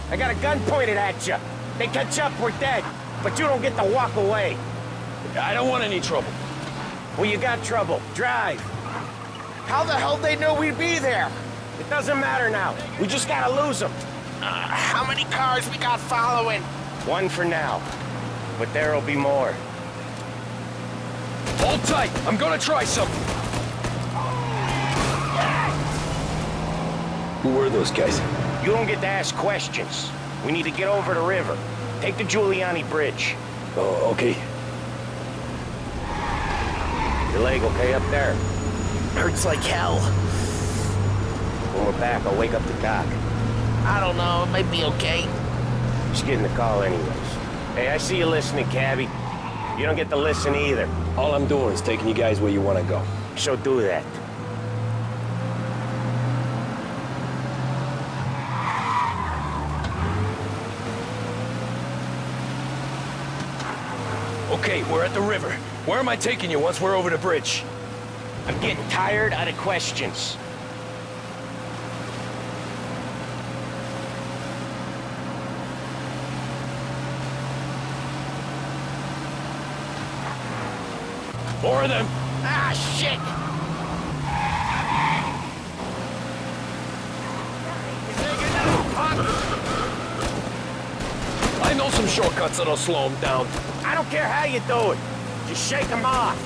I got a gun pointed at you. They catch up, we're dead. But you don't get to walk away. I don't want any trouble. Well, you got trouble. Drive. How the hell they knew we'd be there? It doesn't matter now. We just gotta lose them. How many cars we got following? One for now. But there'll be more. Hold tight. I'm gonna try something. Who were those guys? You don't get to ask questions. We need to get over the river. Take the Giuliani Bridge. Oh, okay. Your leg okay up there? Hurts like hell. When we're back, I'll wake up the doc. I don't know, it might be okay. Just getting the call anyways. Hey, I see you listening, cabbie. You don't get to listen either. All I'm doing is taking you guys where you want to go. So do that. Okay, we're at the river. Where am I taking you once we're over the bridge? I'm getting tired of the questions. More of them. Ah, shit! I know some shortcuts that'll slow them down. I don't care how you do it. Just shake them off.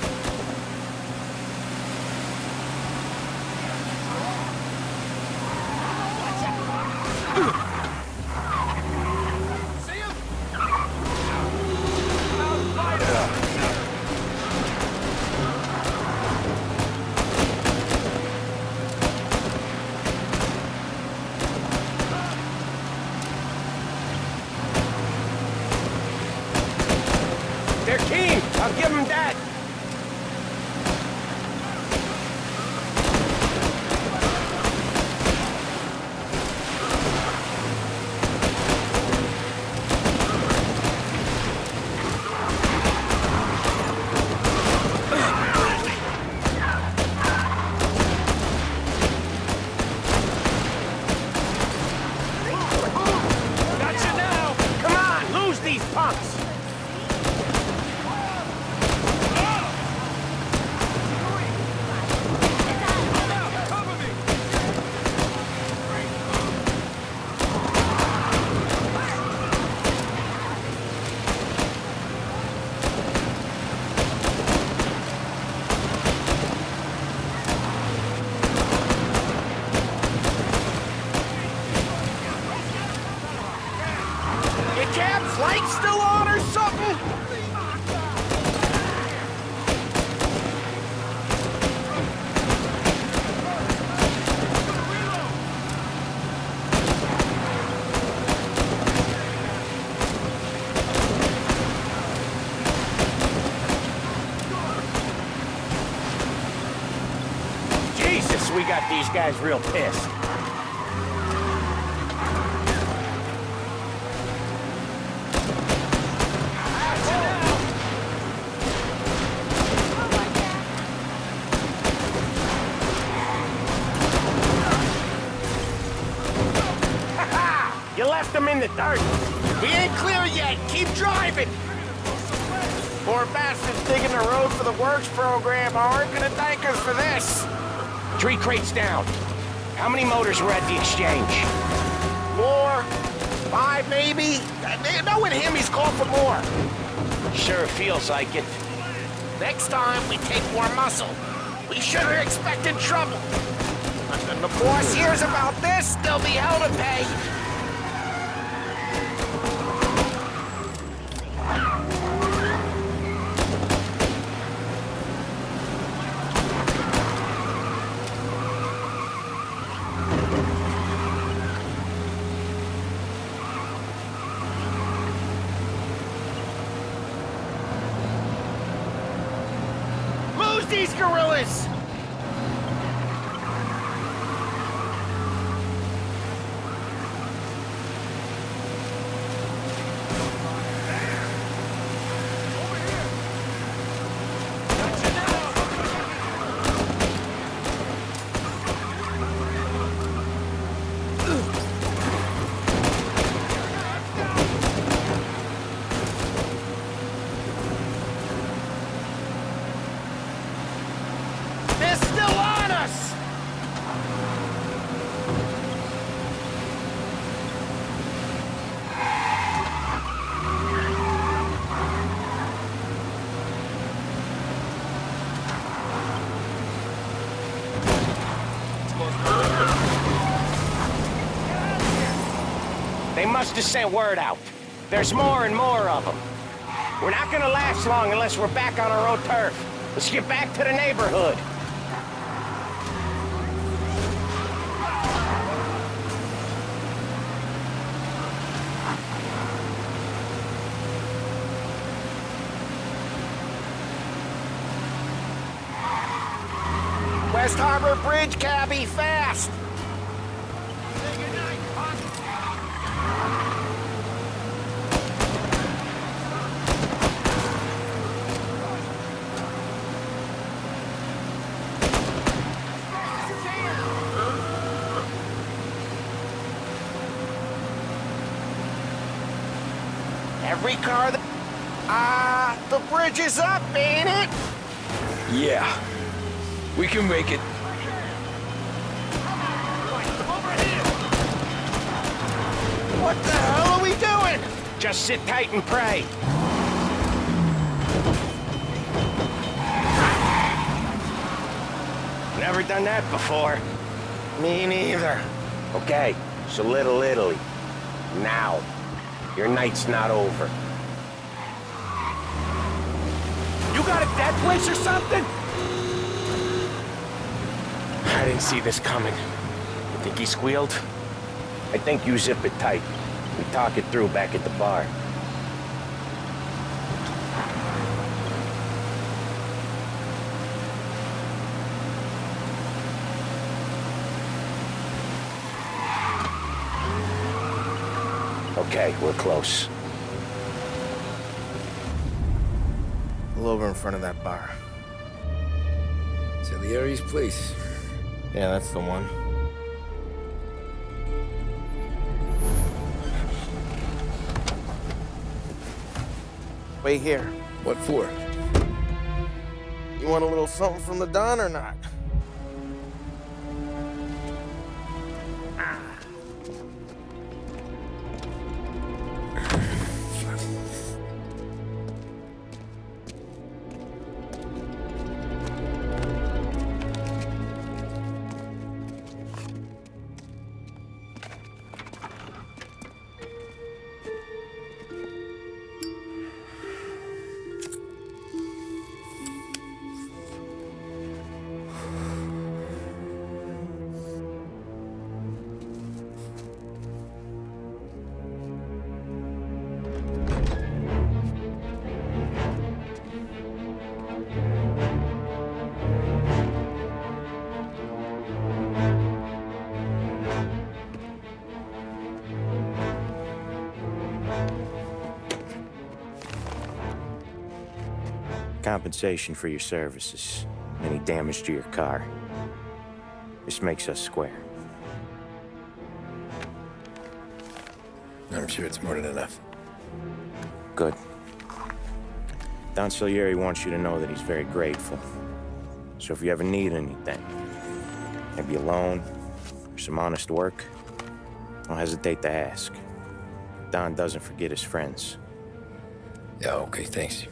They're keen. I'll give them that. Gotcha now. Come on, lose these punks. Light still on or something? Jesus, we got these guys real pissed. You left them in the dirt. We ain't clear yet. Keep driving. Poor bastards digging the road for the works program aren't gonna thank us for this. 3 crates down. How many motors were at the exchange? 4, 5 maybe. Knowing him, he's called for more. Sure feels like it. Next time, we take more muscle. We should have expected trouble. But when the boss hears about this, there'll be hell to pay. These gorillas! must have sent word out. There's more and more of them. We're not gonna last long unless we're back on our own turf. Let's get back to the neighborhood. West Harbor Bridge, cabbie, fast! Every car that... the bridge is up, ain't it? Yeah. We can make it. What the hell are we doing? Just sit tight and pray. Never done that before. Me neither. Okay, so Little Italy. Now. Your night's not over. You got a death wish or something? I didn't see this coming. You think he squealed? I think you zip it tight. We talk it through back at the bar. Okay, we're close. Pull over in front of that bar. Salieri's place. Yeah, that's the one. Wait here. What for? You want a little something from the Don or not? Compensation for your services. Any damage to your car. This makes us square. I'm sure it's more than enough. Good. Don Salieri wants you to know that he's very grateful. So if you ever need anything, maybe a loan or some honest work, don't hesitate to ask. Don doesn't forget his friends. Yeah, okay, thanks.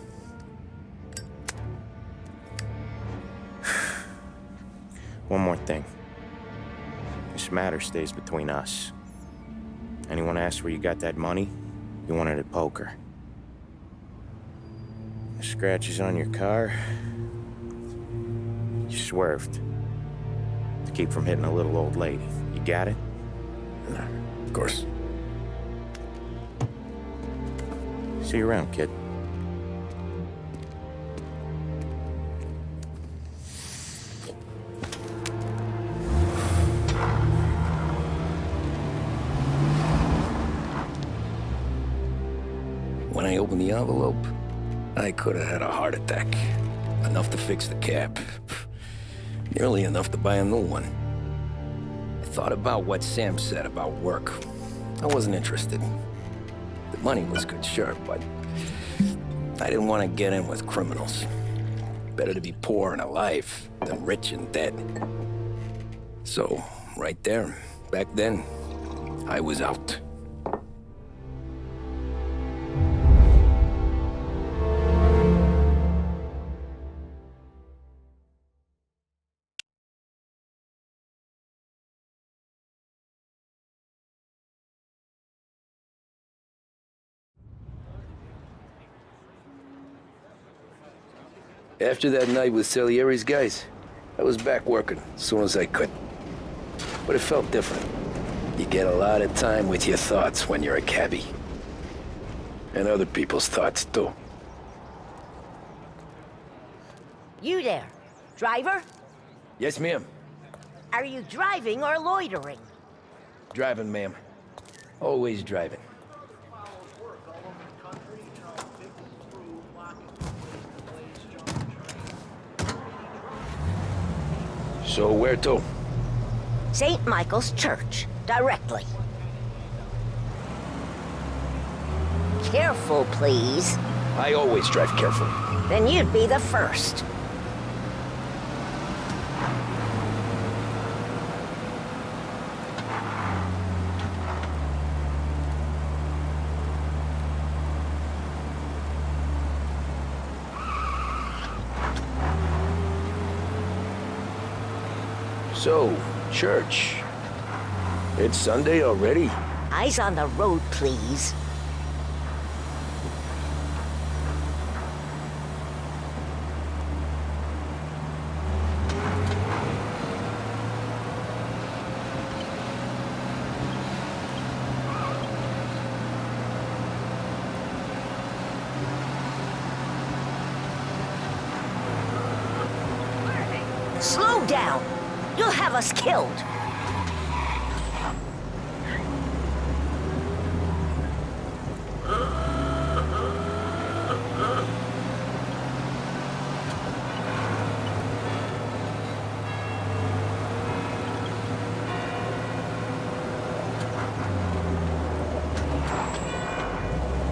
One more thing. This matter stays between us. Anyone asks where you got that money, you won it at poker. The scratches on your car, you swerved to keep from hitting a little old lady. You got it? Of course. See you around, kid. When I opened the envelope, I could have had a heart attack. Enough to fix the cap. Nearly enough to buy a new one. I thought about what Sam said about work. I wasn't interested. The money was good, sure, but I didn't want to get in with criminals. Better to be poor and alive than rich and dead. So, right there, back then, I was out. After that night with Salieri's guys, I was back working as soon as I could. But it felt different. You get a lot of time with your thoughts when you're a cabbie. And other people's thoughts, too. You there, driver? Yes, ma'am. Are you driving or loitering? Driving, ma'am. Always driving. So where to? St. Michael's Church, directly. Careful, please. I always drive careful. Then you'd be the first. So, church. It's Sunday already? Eyes on the road, please. Slow down. You'll have us killed.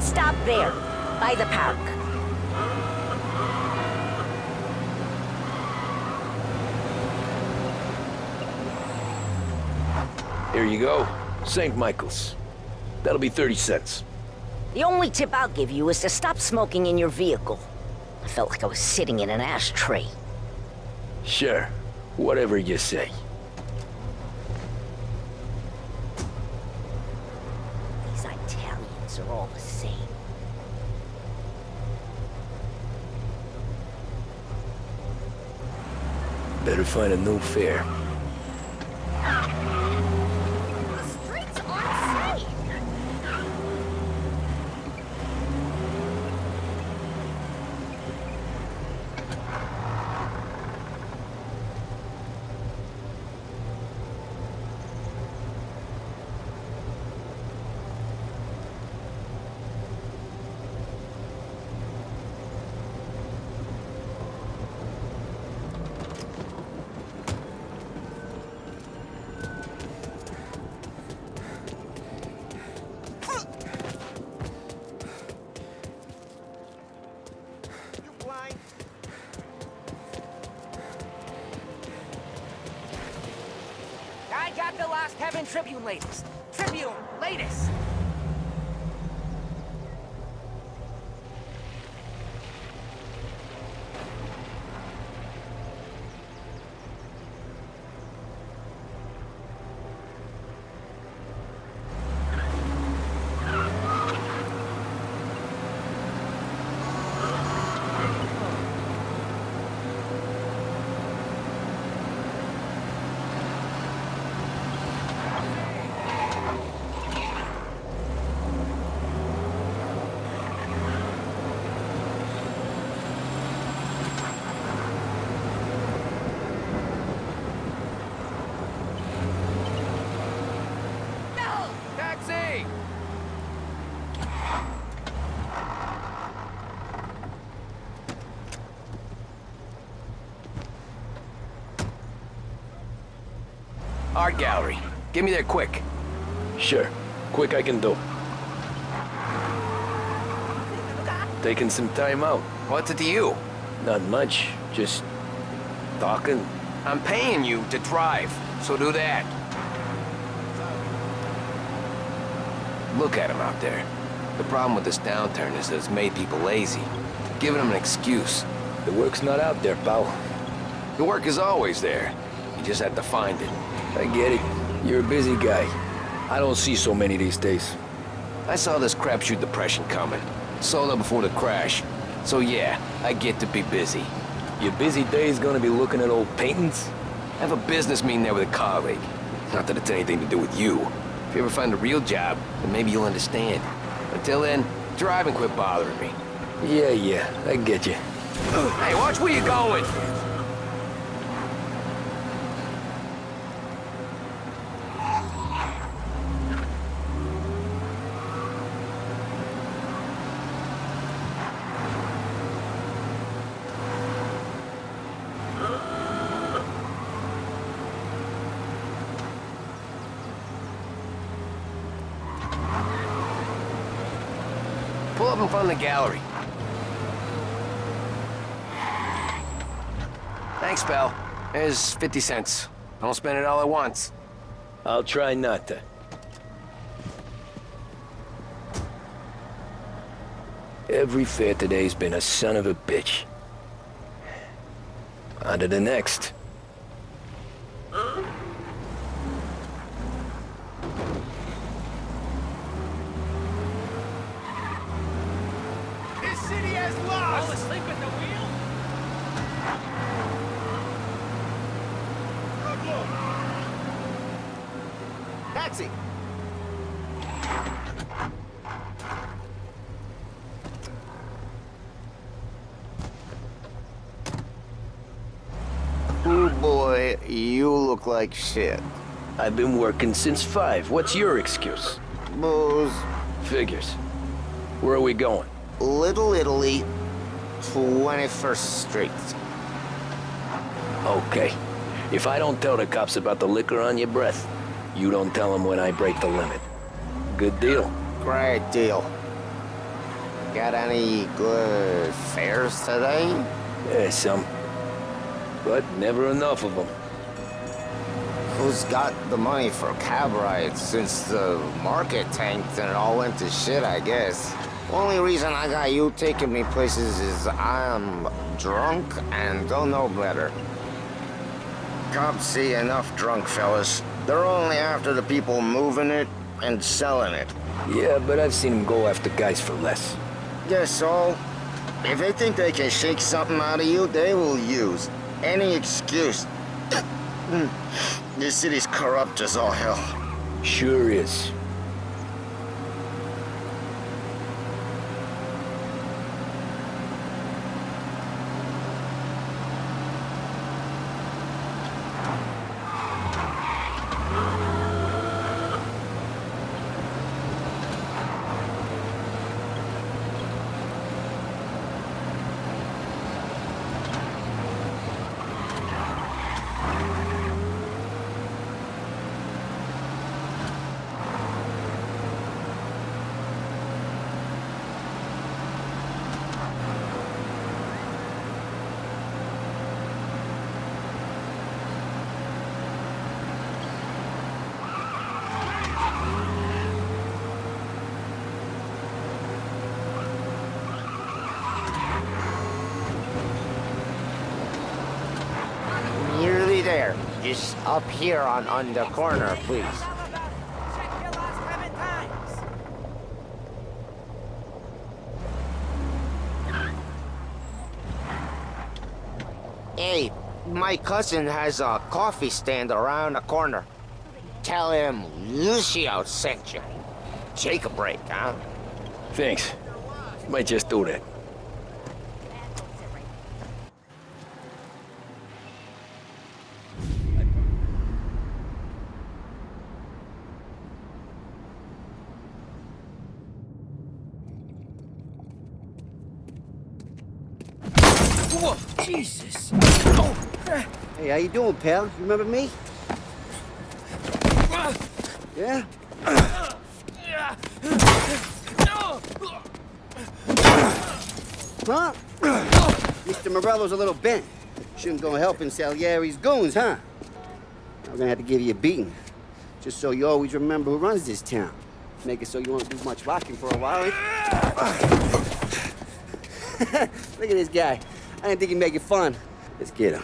Stop there, by the park. Here you go. St. Michael's. That'll be 30 cents. The only tip I'll give you is to stop smoking in your vehicle. I felt like I was sitting in an ashtray. Sure. Whatever you say. These Italians are all the same. Better find a new fare. The streets aren't safe. I got the last Heaven Tribune latest. Tribune, latest. Taxi! Art gallery. Get me there quick. Sure. Quick I can do. Taking some time out. What's it to you? Not much. Just talking. I'm paying you to drive, so do that. Look at him out there. The problem with this downturn is that it's made people lazy. Giving them an excuse. The work's not out there, pal. The work is always there. You just have to find it. I get it. You're a busy guy. I don't see so many these days. I saw this crapshoot depression coming. Sold up before the crash. So yeah, I get to be busy. Your busy day's gonna be looking at old paintings? I have a business meeting there with a colleague. Not that it's anything to do with you. If you ever find a real job, then maybe you'll understand. Until then, drive and quit bothering me. Yeah, I get you. Hey, watch where you're going! Pull up in front of the gallery. Thanks, pal. There's 50 cents. Don't spend it all at once. I'll try not to. Every fair today's been a son of a bitch. On to the next. This city has lost! All asleep at the wheel? Taxi! Oh boy, you look like shit. I've been working since 5. What's your excuse? Booze. Figures. Where are we going? Little Italy, 21st Street. Okay. If I don't tell the cops about the liquor on your breath, you don't tell them when I break the limit. Good deal. Great deal. Got any good fares today? Yeah, some. But never enough of them. Who's got the money for cab rides since the market tanked and it all went to shit, I guess? Only reason I got you taking me places is I'm drunk and don't know better. Cops see enough drunk fellas. They're only after the people moving it and selling it. Yeah, but I've seen them go after guys for less. Guess so. If they think they can shake something out of you, they will use any excuse. This city's corrupt as all hell. Sure is. Nearly there. Just up here on the corner, please. Hey, my cousin has a coffee stand around the corner. Tell him Lucio sent you. Take a break, huh? Thanks. Might just do that. Whoa, Jesus! Hey, how you doing, pal? You remember me? Yeah? Huh? Mr. Morello's a little bent. Shouldn't go helping Salieri's goons, huh? I'm gonna have to give you a beating. Just so you always remember who runs this town. Make it so you won't do much rocking for a while. Look at this guy. I didn't think he'd make it fun. Let's get him.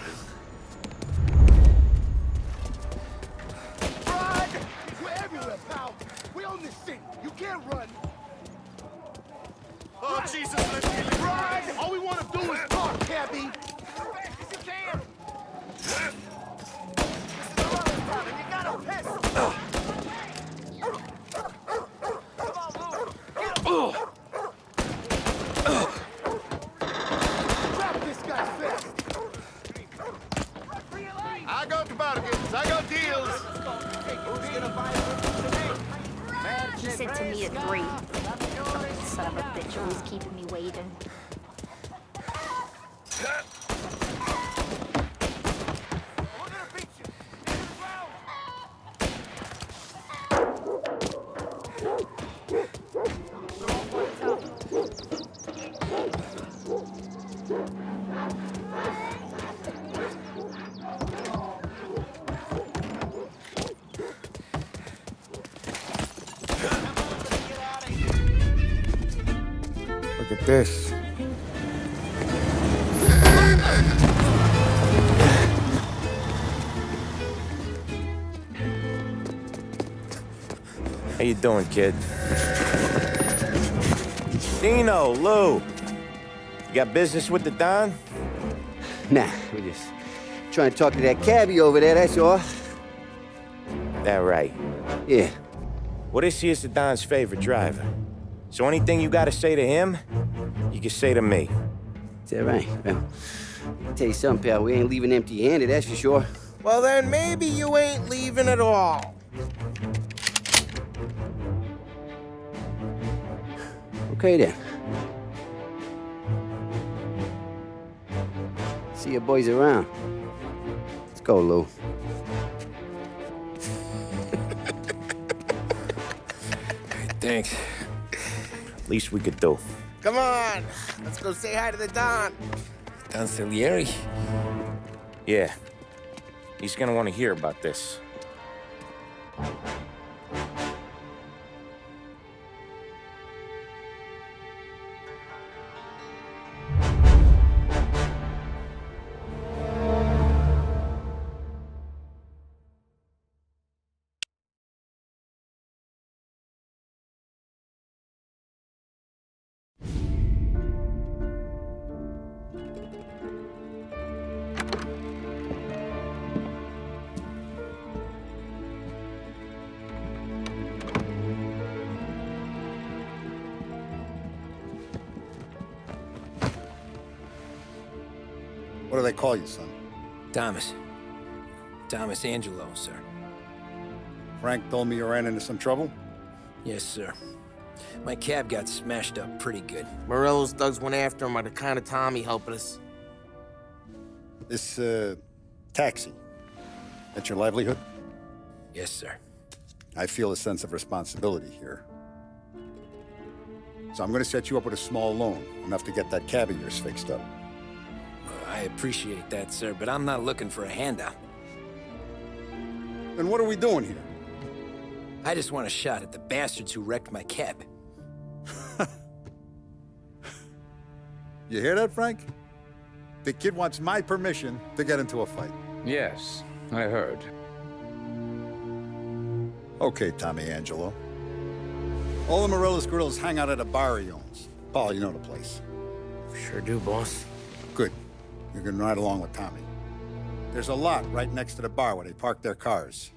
Run! We're everywhere, pal. We own this city. You can't run. Oh, Jesus, let's get it. Run! All we want to do is talk, cabby. it to me at 3. Son of a bitch always keeping me waiting. Look at this. How you doing, kid? Dino, Lou. You got business with the Don? Nah, we're just trying to talk to that cabbie over there, that's all. That right. Yeah. Well, this here's the Don's favorite driver. So anything you gotta say to him, you can say to me. Is that right? Well, I'll tell you something, pal. We ain't leaving empty-handed, that's for sure. Well, then maybe you ain't leaving at all. Okay, then. See your boys around. Let's go, Lou. Thanks. Least we could do. Come on, let's go say hi to the Don. Don Salieri? Yeah. He's gonna want to hear about this. What do they call you, son? Thomas. Thomas Angelo, sir. Frank told me you ran into some trouble? Yes, sir. My cab got smashed up pretty good. Morello's thugs went after him by the kind of Tommy helping us. This, taxi. That's your livelihood? Yes, sir. I feel a sense of responsibility here. So I'm gonna set you up with a small loan, enough to get that cab of yours fixed up. I appreciate that, sir, but I'm not looking for a handout. Then what are we doing here? I just want a shot at the bastards who wrecked my cab. You hear that, Frank? The kid wants my permission to get into a fight. Yes, I heard. Okay, Tommy Angelo. All the Morello's girls hang out at a bar he owns. Paul, you know the place. Sure do, boss. Good. You can ride along with Tommy. There's a lot right next to the bar where they park their cars.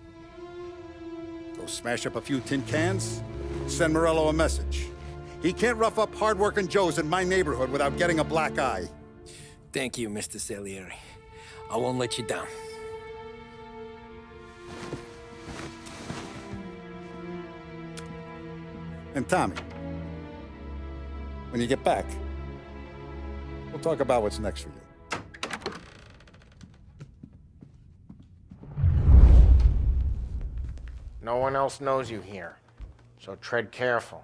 Go smash up a few tin cans, send Morello a message. He can't rough up hard-working Joes in my neighborhood without getting a black eye. Thank you, Mr. Salieri. I won't let you down. And Tommy, when you get back, we'll talk about what's next for you. No one else knows you here, so tread careful,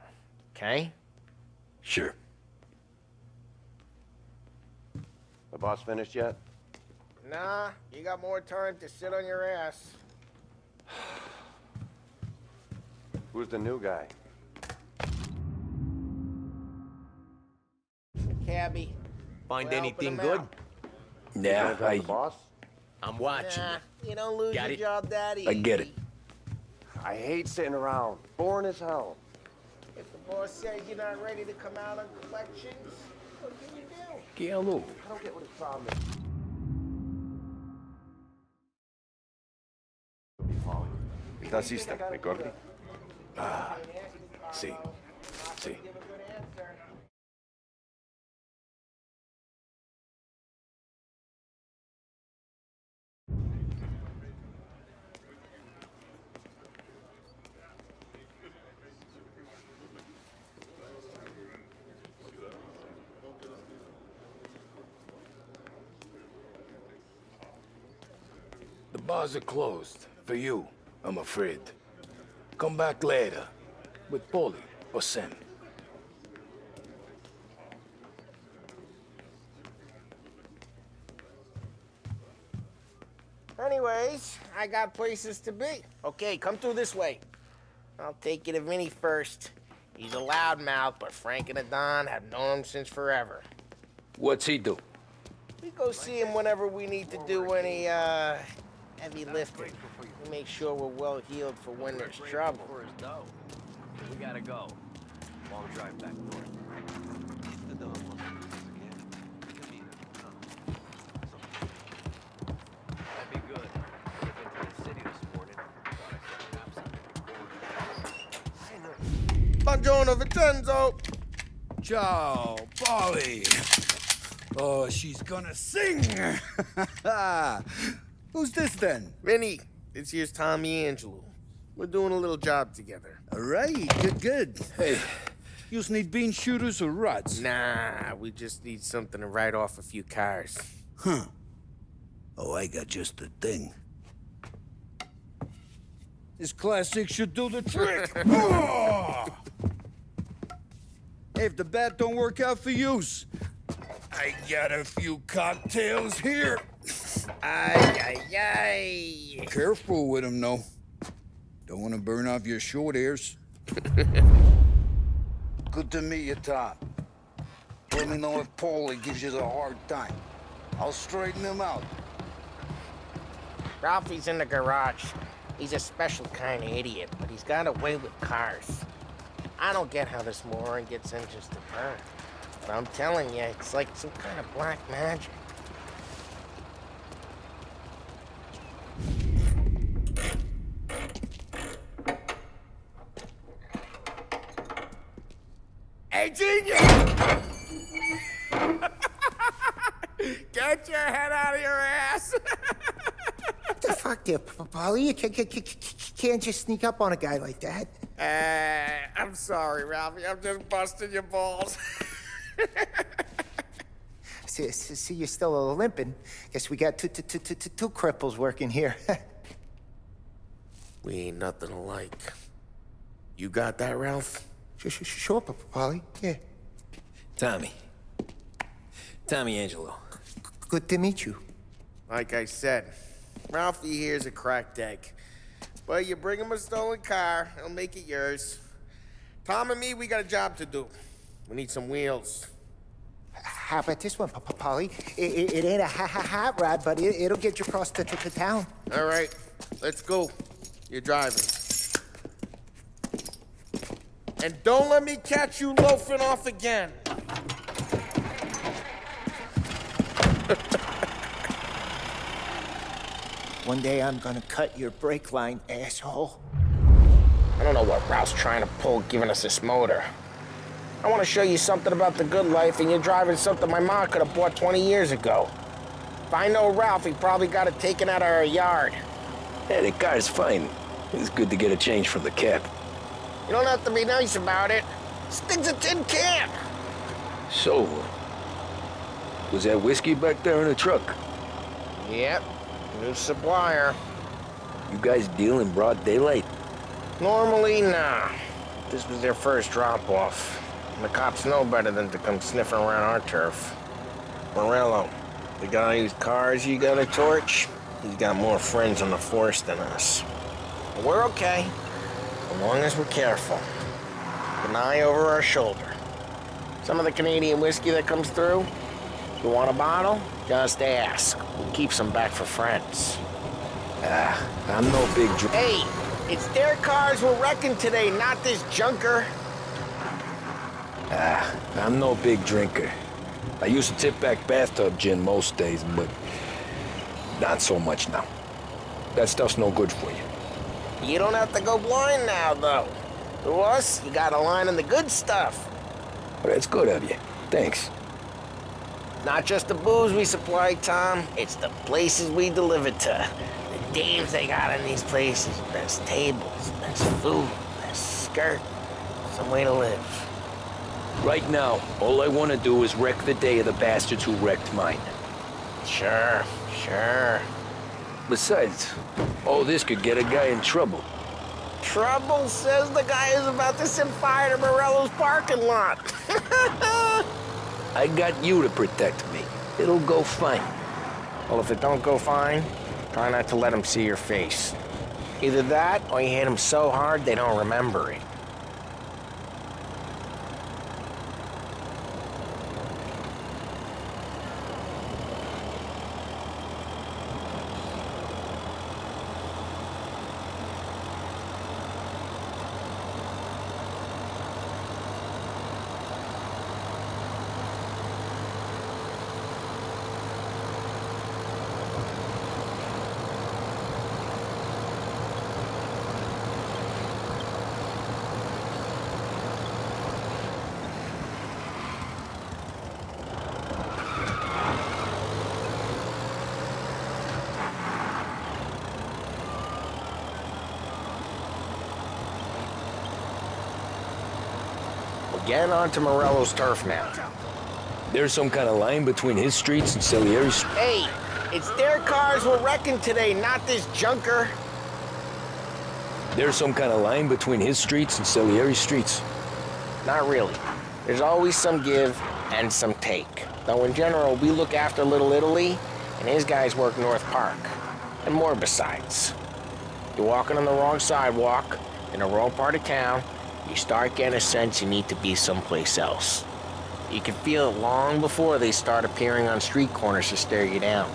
okay? Sure. The boss finished yet? Nah, you got more time to sit on your ass. Who's the new guy? Cabbie. Find We're anything helping him good? out. Yeah, The boss? I'm watching Nah, you. you don't lose Got your it. job that easy. I get it. I hate sitting around. Boring as hell. If the boss says you're not ready to come out on collections, what can you do? ¿Qué hago? I don't get what his problem is. ¿Estás lista, McCordy? Ah, sí. Sí. Bars are closed. For you, I'm afraid. Come back later. With Paulie or Sam. Anyways, I got places to be. Okay, come through this way. I'll take you to Vinny first. He's a loudmouth, but Frank and the Don have known him since forever. What's he do? We go see him whenever we need to do any, heavy lifting. We make sure we're well healed for when there's trouble. We gotta go. Long drive back north. That'd be good. I looked into the city this morning. Buongiorno, Vincenzo. Ciao, Paulie. Oh, she's gonna sing. Who's this then? Vinny, this here's Tommy Angelo. We're doing a little job together. All right, good. Hey, you need bean shooters or rods? Nah, we just need something to write off a few cars. Huh. Oh, I got just the thing. This classic should do the trick. Oh! Hey, if the bat don't work out for yous, I got a few cocktails here. Ay, ay, ay. Careful with them, though. Don't want to burn off your short hairs. Good to meet you, Tom. Let me know if Paulie gives you the hard time. I'll straighten him out. Ralphie's in the garage. He's a special kind of idiot, but he's got a way with cars. I don't get how this moron gets interested in her. But I'm telling you, it's like some kind of black magic. Hey, genius! Get your head out of your ass! What the fuck there, Paulie? You can't just sneak up on a guy like that. I'm sorry, Ralphie. I'm just busting your balls. See, you're still limping. Guess we got two cripples working here. We ain't nothing alike. You got that, Ralph? Sure, Paulie. Yeah. Tommy Angelo. Good to meet you. Like I said, Ralphie here's a cracked egg. But you bring him a stolen car, he'll make it yours. Tom and me, we got a job to do. We need some wheels. How about this one, Paulie? It ain't a hot rod, but it'll get you across to town. All right, let's go. You're driving. And don't let me catch you loafing off again. One day I'm gonna cut your brake line, asshole. I don't know what Ralph's trying to pull giving us this motor. I want to show you something about the good life, and you're driving something my mom could have bought 20 years ago. If I know Ralph, he probably got it taken out of our yard. Yeah, the car's fine. It's good to get a change from the cap. You don't have to be nice about it. This thing's a tin can. So, was that whiskey back there in the truck? Yep, new supplier. You guys deal in broad daylight? Normally, nah. This was their first drop-off. And the cops know better than to come sniffing around our turf. Morello, the guy whose cars you got a torch, he's got more friends on the force than us. But we're okay, as long as we're careful. An eye over our shoulder. Some of the Canadian whiskey that comes through, you want a bottle? Just ask. We'll keep some back for friends. I'm no big Hey, it's their cars we're wrecking today, not this junker. I'm no big drinker. I used to tip back bathtub gin most days, but not so much now. That stuff's no good for you. You don't have to go blind now, though. To us, you got a line in the good stuff. Well, that's good of you. Thanks. Not just the booze we supply, Tom. It's the places we deliver to. The dames they got in these places. Best tables, best food, best skirt. Some way to live. Right now, all I want to do is wreck the day of the bastards who wrecked mine. Sure. Besides, all this could get a guy in trouble. Trouble, says the guy who's about to set fire to Morello's parking lot. I got you to protect me. It'll go fine. Well, if it don't go fine, try not to let them see your face. Either that, or you hit them so hard they don't remember it. Getting onto Morello's turf now. There's some kind of line between his streets and Salieri's. Hey, it's their cars we're wrecking today, not this junker. There's some kind of line between his streets and Salieri's streets. Not really. There's always some give and some take. Though in general, we look after Little Italy, and his guys work North Park. And more besides. You're walking on the wrong sidewalk, in the wrong part of town, you start getting a sense you need to be someplace else. You can feel it long before they start appearing on street corners to stare you down.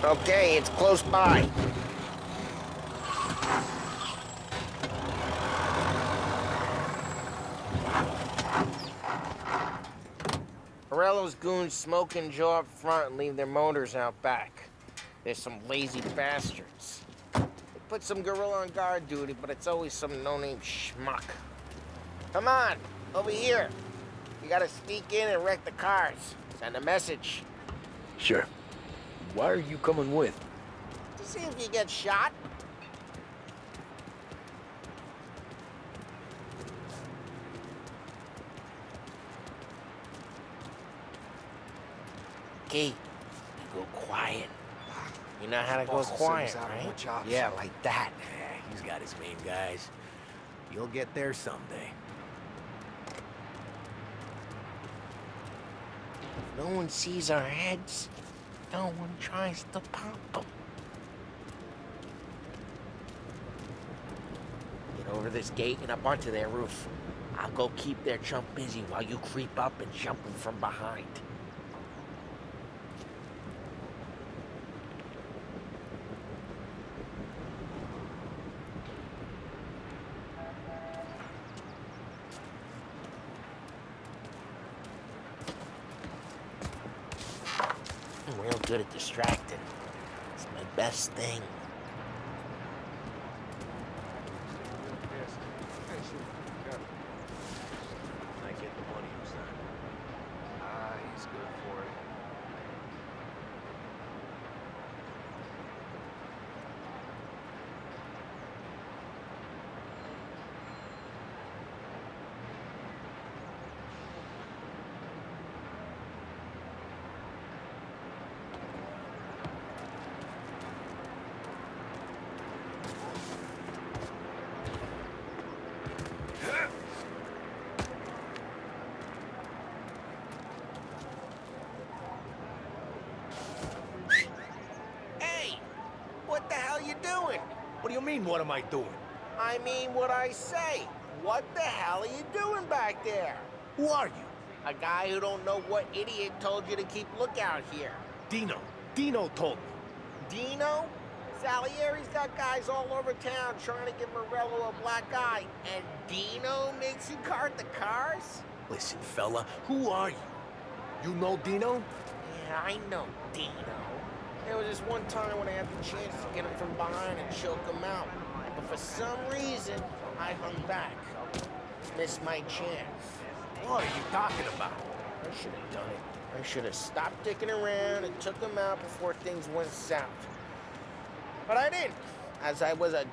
Okay, it's close by. Morello's goons smoke and jaw up front and leave their motors out back. There's some lazy bastards. They put some gorilla on guard duty, but it's always some no-name schmuck. Come on, over here. You gotta sneak in and wreck the cars. Send a message. Sure. Why are you coming with? To see if you get shot. Okay, you go quiet. You know how to go quiet, right? Yeah, like that. He's got his main guys. You'll get there someday. No one sees our heads. No one tries to pop them. Get over this gate and up onto their roof. I'll go keep their chump busy while you creep up and jump them from behind. I'm real good at distracting. It's my best thing. I get the money, son. He's good for it. What the hell you doing? What do you mean, what am I doing? I mean what I say. What the hell are you doing back there? Who are you? A guy who don't know what idiot told you to keep lookout here. Dino. Dino told me. Dino? Salieri's got guys all over town trying to give Morello a black eye, and Dino makes you guard the cars? Listen, fella, who are you? You know Dino? Yeah, I know Dino. There was this one time when I had the chance to get him from behind and choke him out. But for some reason, I hung back. Missed my chance. What are you talking about? I should have done it. I should have stopped dicking around and took him out before things went south. But I didn't, as I was a...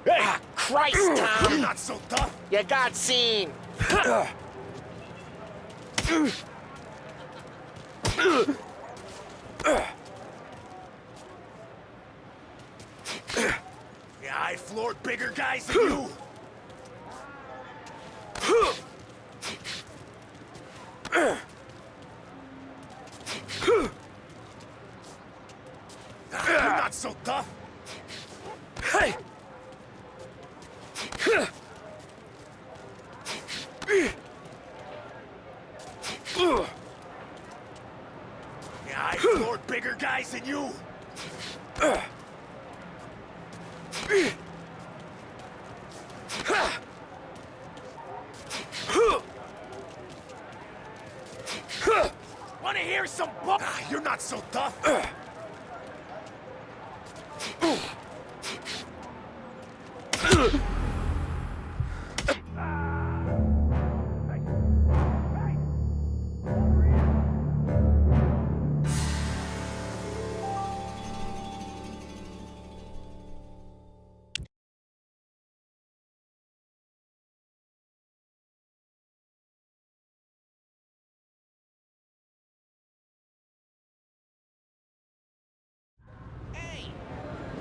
Hey! Ah, Christ, Tom! You're not so tough! You got seen! Yeah, I floored bigger guys than you! You're not so tough! Hey! Yeah, I floored bigger guys than you! Wanna hear some You're not so tough! Hey!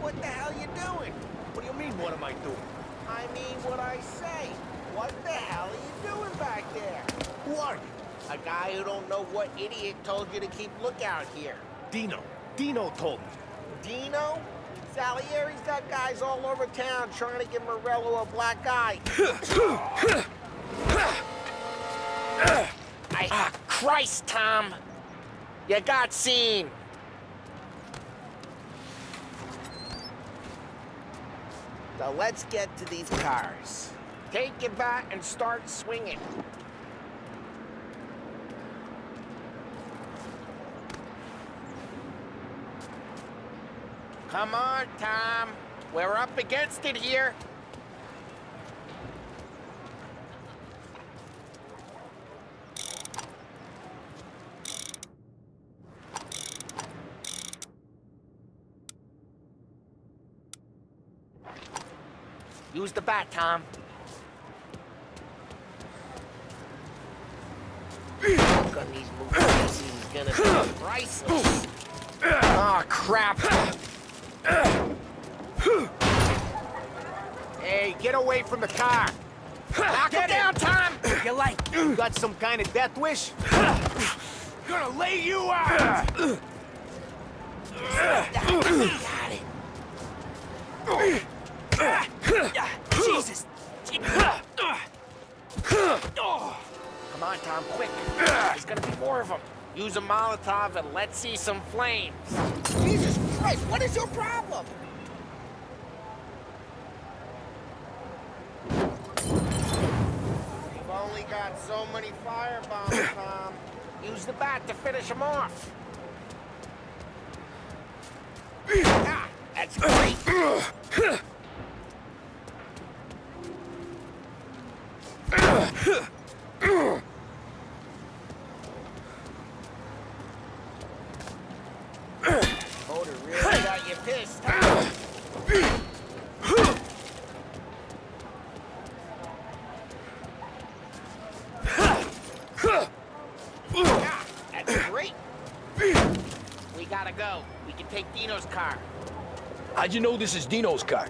What the hell you doing? What do you mean, what am I doing? I mean what I say. What the hell are you doing back there? Who are you? A guy who don't know what idiot told you to keep lookout here. Dino. Dino told me. Dino? Salieri's got guys all over town trying to give Morello a black eye. Christ, Tom! You got seen! So let's get to these cars. Take your bat and start swinging. Come on, Tom. We're up against it here. Use the bat, Tom. On these movies, he's gonna be priceless. Oh, crap. Hey, get away from the car. Knock him down, Tom! You like? You got some kind of death wish? Gonna lay you out! Got it. Jesus! Come on, Tom, quick. There's gonna be more of them. Use a Molotov and let's see some flames. Jesus Christ, what is your problem? We've only got so many firebombs, Tom. Use the bat to finish them off. Ah, that's great. Motor really got you pissed, huh? Yeah, that's great. We gotta go. We can take Dino's car. How'd you know this is Dino's car?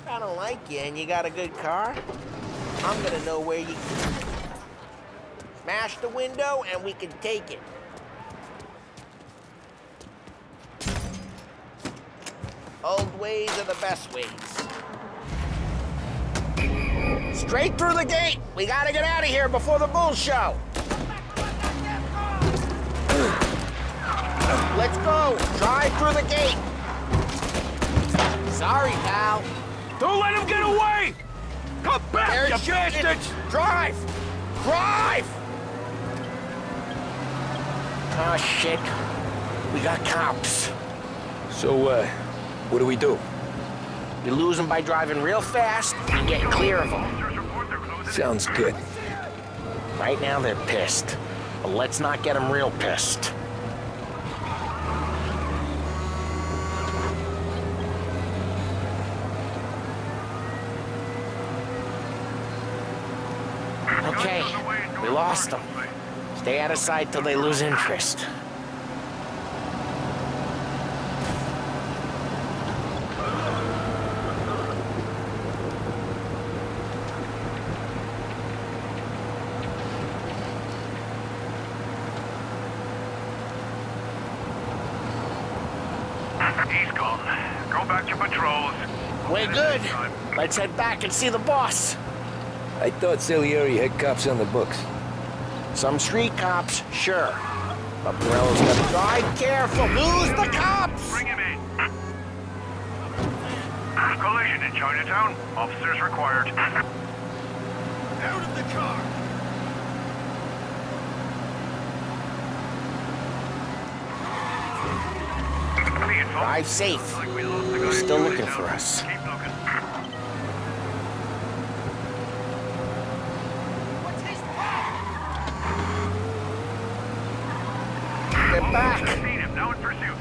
I don't like you and you got a good car. I'm gonna know where you smash the window and we can take it. Old ways are the best ways. Straight through the gate. We gotta get out of here before the bull show. Let's go. Drive through the gate. Sorry, pal. Don't let him get away! Come back, They're you shooting. bastards! Drive! Drive! Oh, shit. We got cops. So, what do we do? You lose them by driving real fast and getting clear of them. Sounds good. Right now they're pissed, but let's not get them real pissed. Okay, we lost them. Stay out of sight till they lose interest. He's gone. Go back to patrols. We're good. Let's head back and see the boss. I thought Salieri had cops on the books. Some street cops, sure. But Morello's gonna drive careful. Lose the cops! Bring him in. Collision in Chinatown. Officers required. Out of the car! Drive safe. They're still looking for us. Keep looking. Get back! Seen him. Now in pursuit.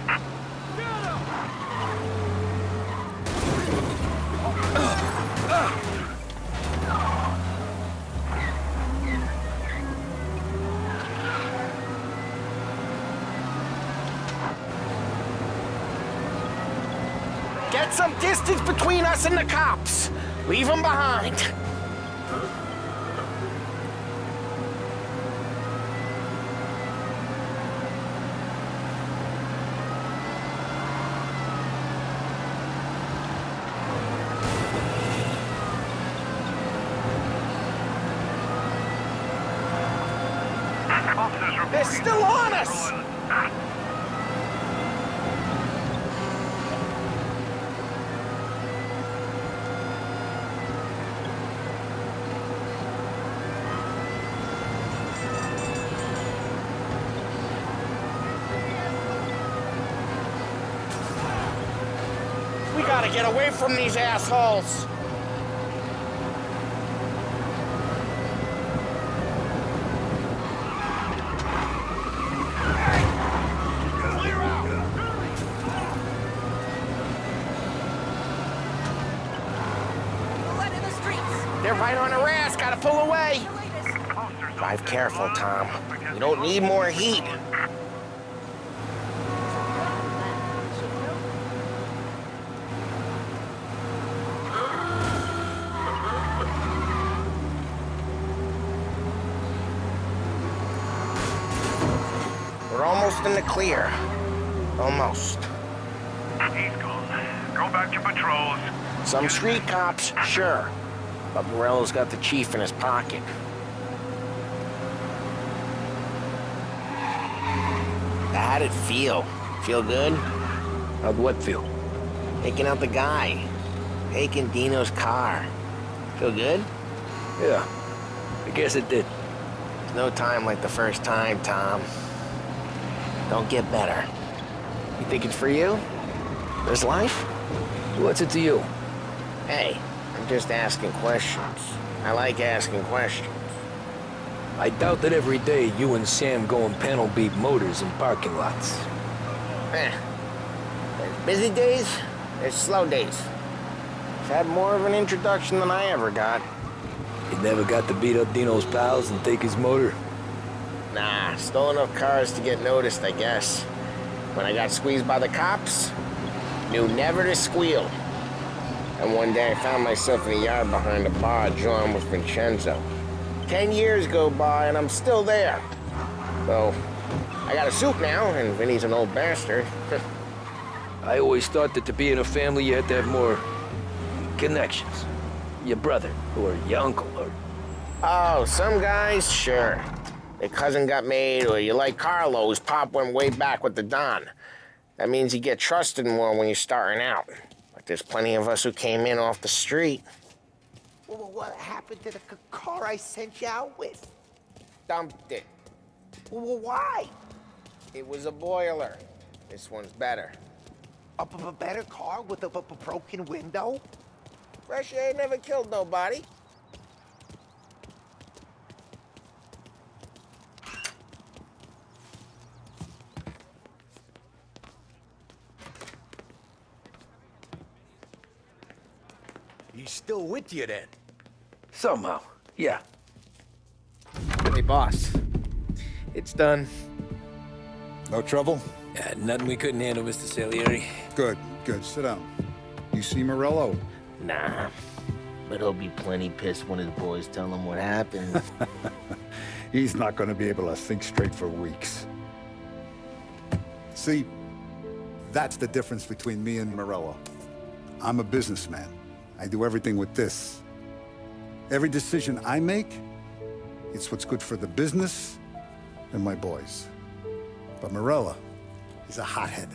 Get some distance between us and the cops. Leave them behind. They're still on us! We gotta get away from these assholes! They're right on our ass, gotta pull away! Drive careful, Tom. We don't need more heat. We're almost in the clear. Almost. He's gone. Go back to patrols. Some street cops, sure. But Morello's got the chief in his pocket. How'd it feel? Feel good? How'd what feel? Taking out the guy. Taking Dino's car. Feel good? Yeah, I guess it did. There's no time like the first time, Tom. Don't get better. You think it's for you? This life? What's it to you? Hey, I'm just asking questions. I like asking questions. I doubt that every day you and Sam go and panel beat motors in parking lots. There's busy days, there's slow days. I've had more of an introduction than I ever got. You never got to beat up Dino's pals and take his motor? Nah, stole enough cars to get noticed, I guess. When I got squeezed by the cops, knew never to squeal. And one day I found myself in a yard behind a bar drawn with Vincenzo. 10 years go by and I'm still there. So, I got a suit now, and Vinny's an old bastard. I always thought that to be in a family you had to have more connections. Your brother, or your uncle, or... Oh, some guys, sure. Their cousin got made, or you like Carlos, Pop went way back with the Don. That means you get trusted more when you're starting out. But there's plenty of us who came in off the street. Well, what happened to the car I sent you out with? Dumped it. Well, why? It was a boiler. This one's better. A better car with a broken window? Fresh air never killed nobody. He's still with you then? Somehow, yeah. Hey, boss. It's done. No trouble? Nothing we couldn't handle, Mr. Salieri. Good, good. Sit down. You see Morello? Nah. But he'll be plenty pissed when his boys tell him what happened. He's not going to be able to think straight for weeks. See, that's the difference between me and Morello. I'm a businessman. I do everything with this. Every decision I make, it's what's good for the business and my boys. But Morello, he's a hothead.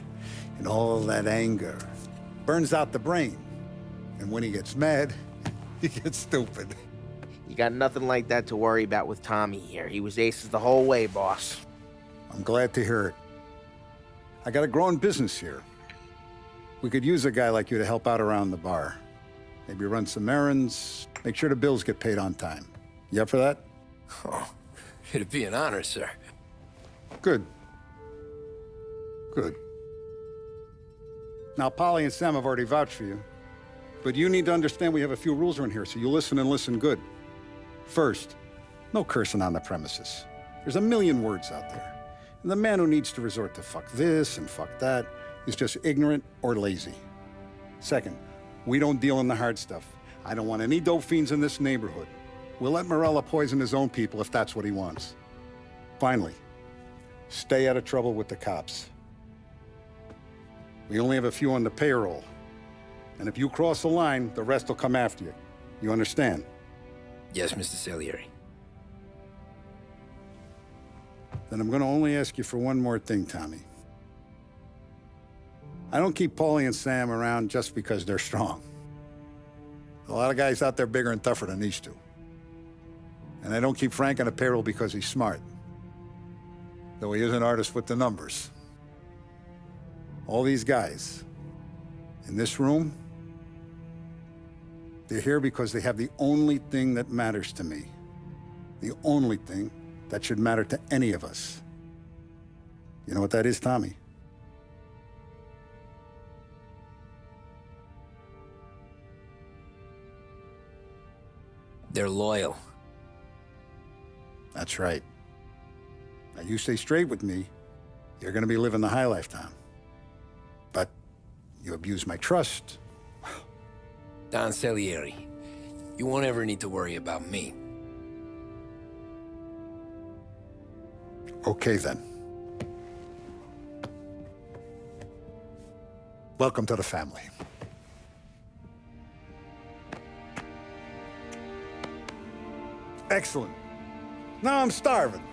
And all that anger burns out the brain. And when he gets mad, he gets stupid. You got nothing like that to worry about with Tommy here. He was aces the whole way, boss. I'm glad to hear it. I got a growing business here. We could use a guy like you to help out around the bar. Maybe run some errands, make sure the bills get paid on time. You up for that? Oh, it'd be an honor, sir. Good. Good. Now, Polly and Sam have already vouched for you. But you need to understand we have a few rules around here, so you listen and listen good. First, no cursing on the premises. There's a million words out there. And the man who needs to resort to fuck this and fuck that is just ignorant or lazy. Second, we don't deal in the hard stuff. I don't want any dope fiends in this neighborhood. We'll let Morello poison his own people if that's what he wants. Finally, stay out of trouble with the cops. We only have a few on the payroll. And if you cross the line, the rest will come after you. You understand? Yes, Mr. Salieri. Then I'm gonna only ask you for one more thing, Tommy. I don't keep Paulie and Sam around just because they're strong. A lot of guys out there bigger and tougher than these two. And I don't keep Frank on the payroll because he's smart. Though he is an artist with the numbers. All these guys in this room, they're here because they have the only thing that matters to me. The only thing that should matter to any of us. You know what that is, Tommy? They're loyal. That's right. Now, you stay straight with me, you're gonna be living the high life, Tom. But you abuse my trust. Don Salieri, you won't ever need to worry about me. Okay, then. Welcome to the family. Excellent. Now I'm starving.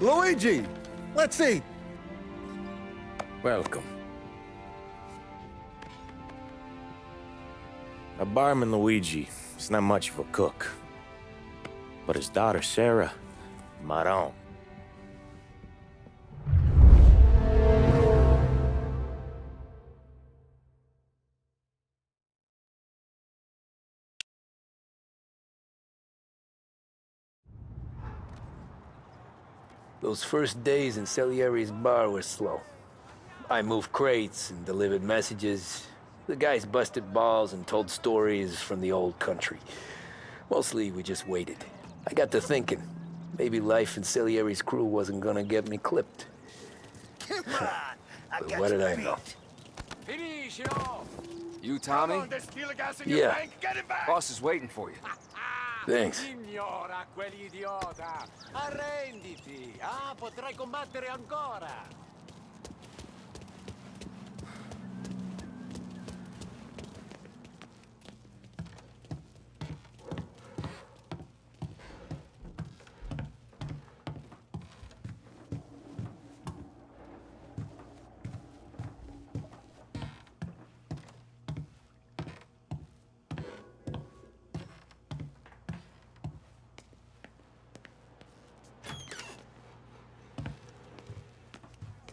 Luigi, let's eat. Welcome. Our barman Luigi is not much of a cook. But his daughter Sarah, Maron. Those first days in Salieri's bar were slow. I moved crates and delivered messages. The guys busted balls and told stories from the old country. Mostly, we just waited. I got to thinking, maybe life in Salieri's crew wasn't gonna get me clipped. But what did I know? You, Tommy? Yeah. Boss is waiting for you. Thanks. Signora quell'idiota! Arrenditi! Ah, potrai combattere ancora!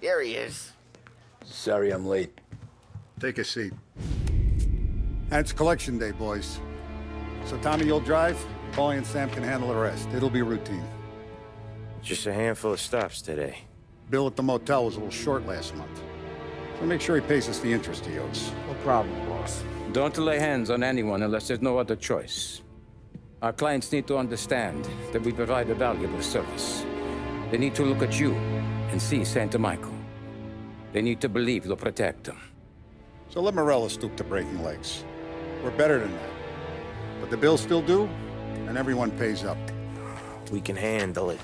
There he is. Sorry I'm late. Take a seat. And it's collection day, boys. So Tommy, you'll drive. Paulie and Sam can handle the rest. It'll be routine. Just a handful of stops today. Bill at the motel was a little short last month. So make sure he pays us the interest he owes. No problem, boss. Don't lay hands on anyone unless there's no other choice. Our clients need to understand that we provide a valuable service. They need to look at you and see Santa Michael. They need to believe you'll protect them. So let Morello stoop to breaking legs. We're better than that. But the bill's still due, and everyone pays up. We can handle it.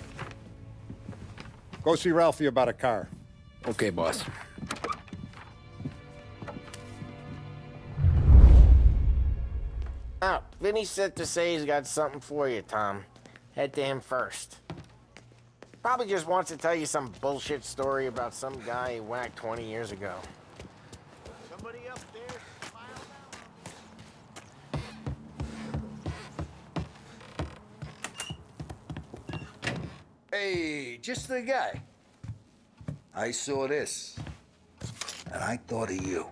Go see Ralphie about a car. Okay, boss. Oh, Vinny said to say he's got something for you, Tom. Head to him first. Probably just wants to tell you some bullshit story about some guy he whacked 20 years ago. Somebody upstairs? Hey, just the guy. I saw this, and I thought of you.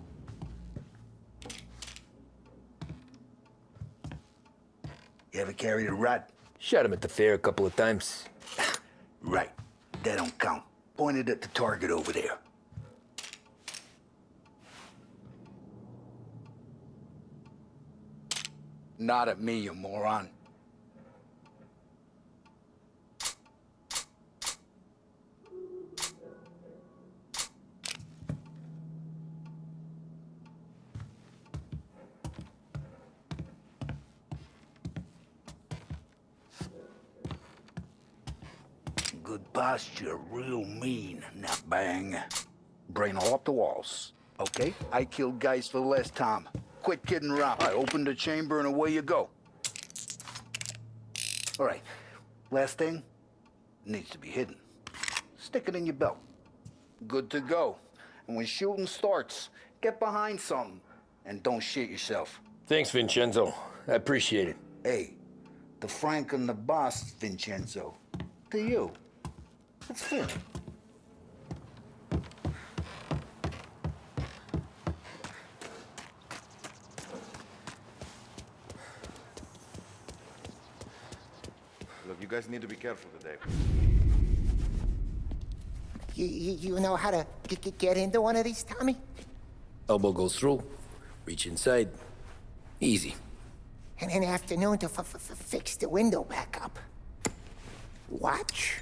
You ever carried a rat? Shot him at the fair a couple of times. Right. That don't count. Pointed at the target over there. Not at me, you moron. Good posture, real mean. Now bang. Brain all up the walls. Okay? I killed guys for less time. Quit kidding around. I opened the chamber and away you go. All right. Last thing. Needs to be hidden. Stick it in your belt. Good to go. And when shooting starts, get behind something. And don't shit yourself. Thanks, Vincenzo. I appreciate it. Hey, the Frank and the boss, Vincenzo. To you. It's fair. Look, you guys need to be careful today. You know how to get into one of these, Tommy? Elbow goes through. Reach inside. Easy. And an afternoon to fix the window back up. Watch.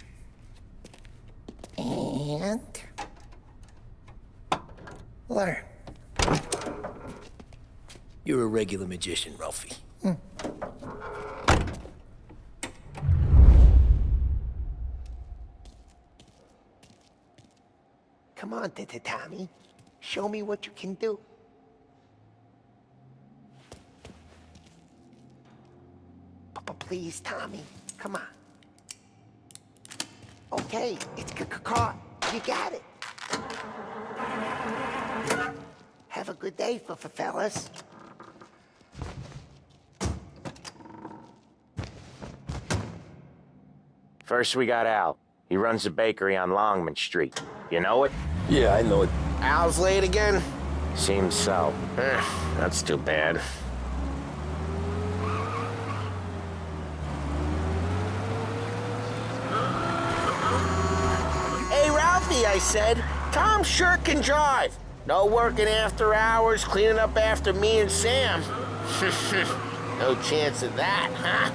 And... learn. You're a regular magician, Ralphie. Come on, Tommy. Show me what you can do. Please, Tommy. Come on. Okay, it's caught. You got it. Have a good day, fellas. First, we got Al. He runs a bakery on Longman Street. You know it? Yeah, I know it. Al's late again? Seems so. That's too bad. Hey, Ralphie, I said. Tom sure can drive. No working after hours, cleaning up after me and Sam. No chance of that, huh?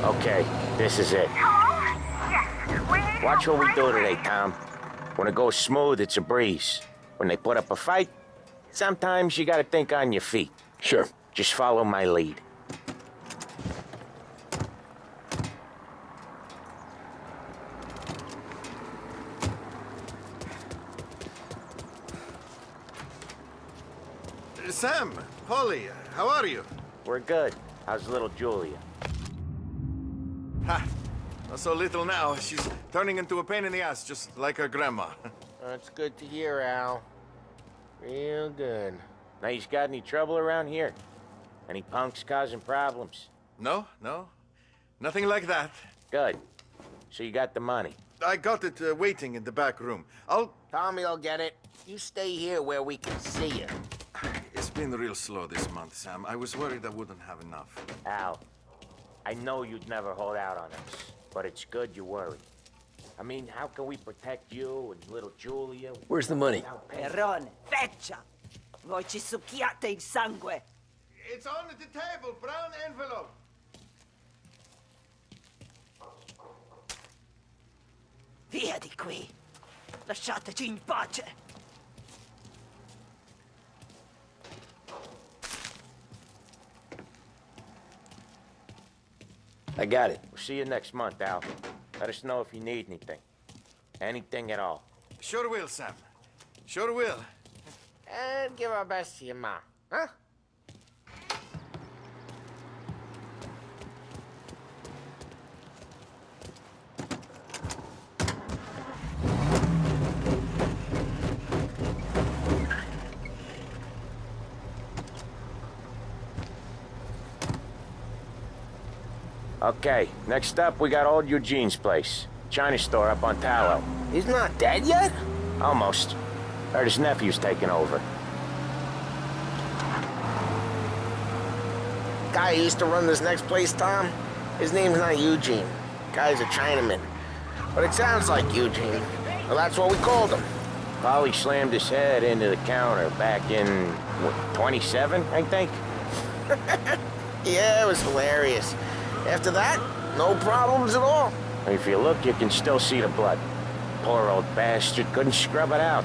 Okay, this is it. Watch what we do today, Tom. When it goes smooth, it's a breeze. When they put up a fight, sometimes you gotta think on your feet. Sure. Just follow my lead. Sam, Polly, how are you? We're good. How's little Julia? Ha! Not so little now. She's turning into a pain in the ass, just like her grandma. That's good to hear, Al. Real good. Now, you got any trouble around here? Any punks causing problems? No, no. Nothing like that. Good. So you got the money? I got it waiting in the back room. Tommy will get it. You stay here where we can see you. It's been real slow this month, Sam. I was worried I wouldn't have enough. Al, I know you'd never hold out on us, but it's good you worry. I mean, how can we protect you and little Julia? Where's the money? Perrone, feccia! Voi ci succhiate il sangue! It's on the table, brown envelope. Via di qui! Lasciateci in pace! I got it. We'll see you next month, Al. Let us know if you need anything. Anything at all. Sure will, Sam. Sure will. And give our best to your mom, huh? Okay, next up, we got old Eugene's place. China store up on Tallow. He's not dead yet? Almost. Heard his nephew's taking over. Guy who used to run this next place, Tom, his name's not Eugene. Guy's a Chinaman. But it sounds like Eugene. Well, that's what we called him. Polly slammed his head into the counter back in, what, 27, I think? Yeah, it was hilarious. After that, no problems at all. If you look, you can still see the blood. Poor old bastard couldn't scrub it out.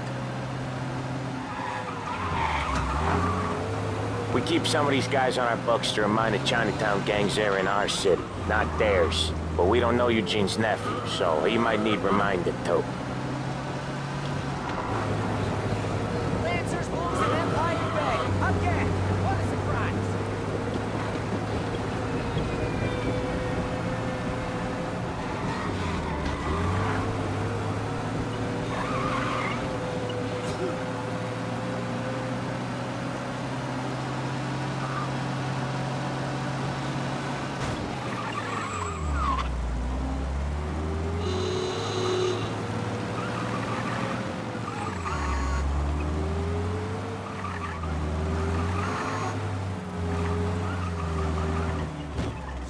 We keep some of these guys on our books to remind the Chinatown gangs they're in our city, not theirs. But we don't know Eugene's nephew, so he might need reminded too. Lancers losing Empire Bay! Again! What a surprise!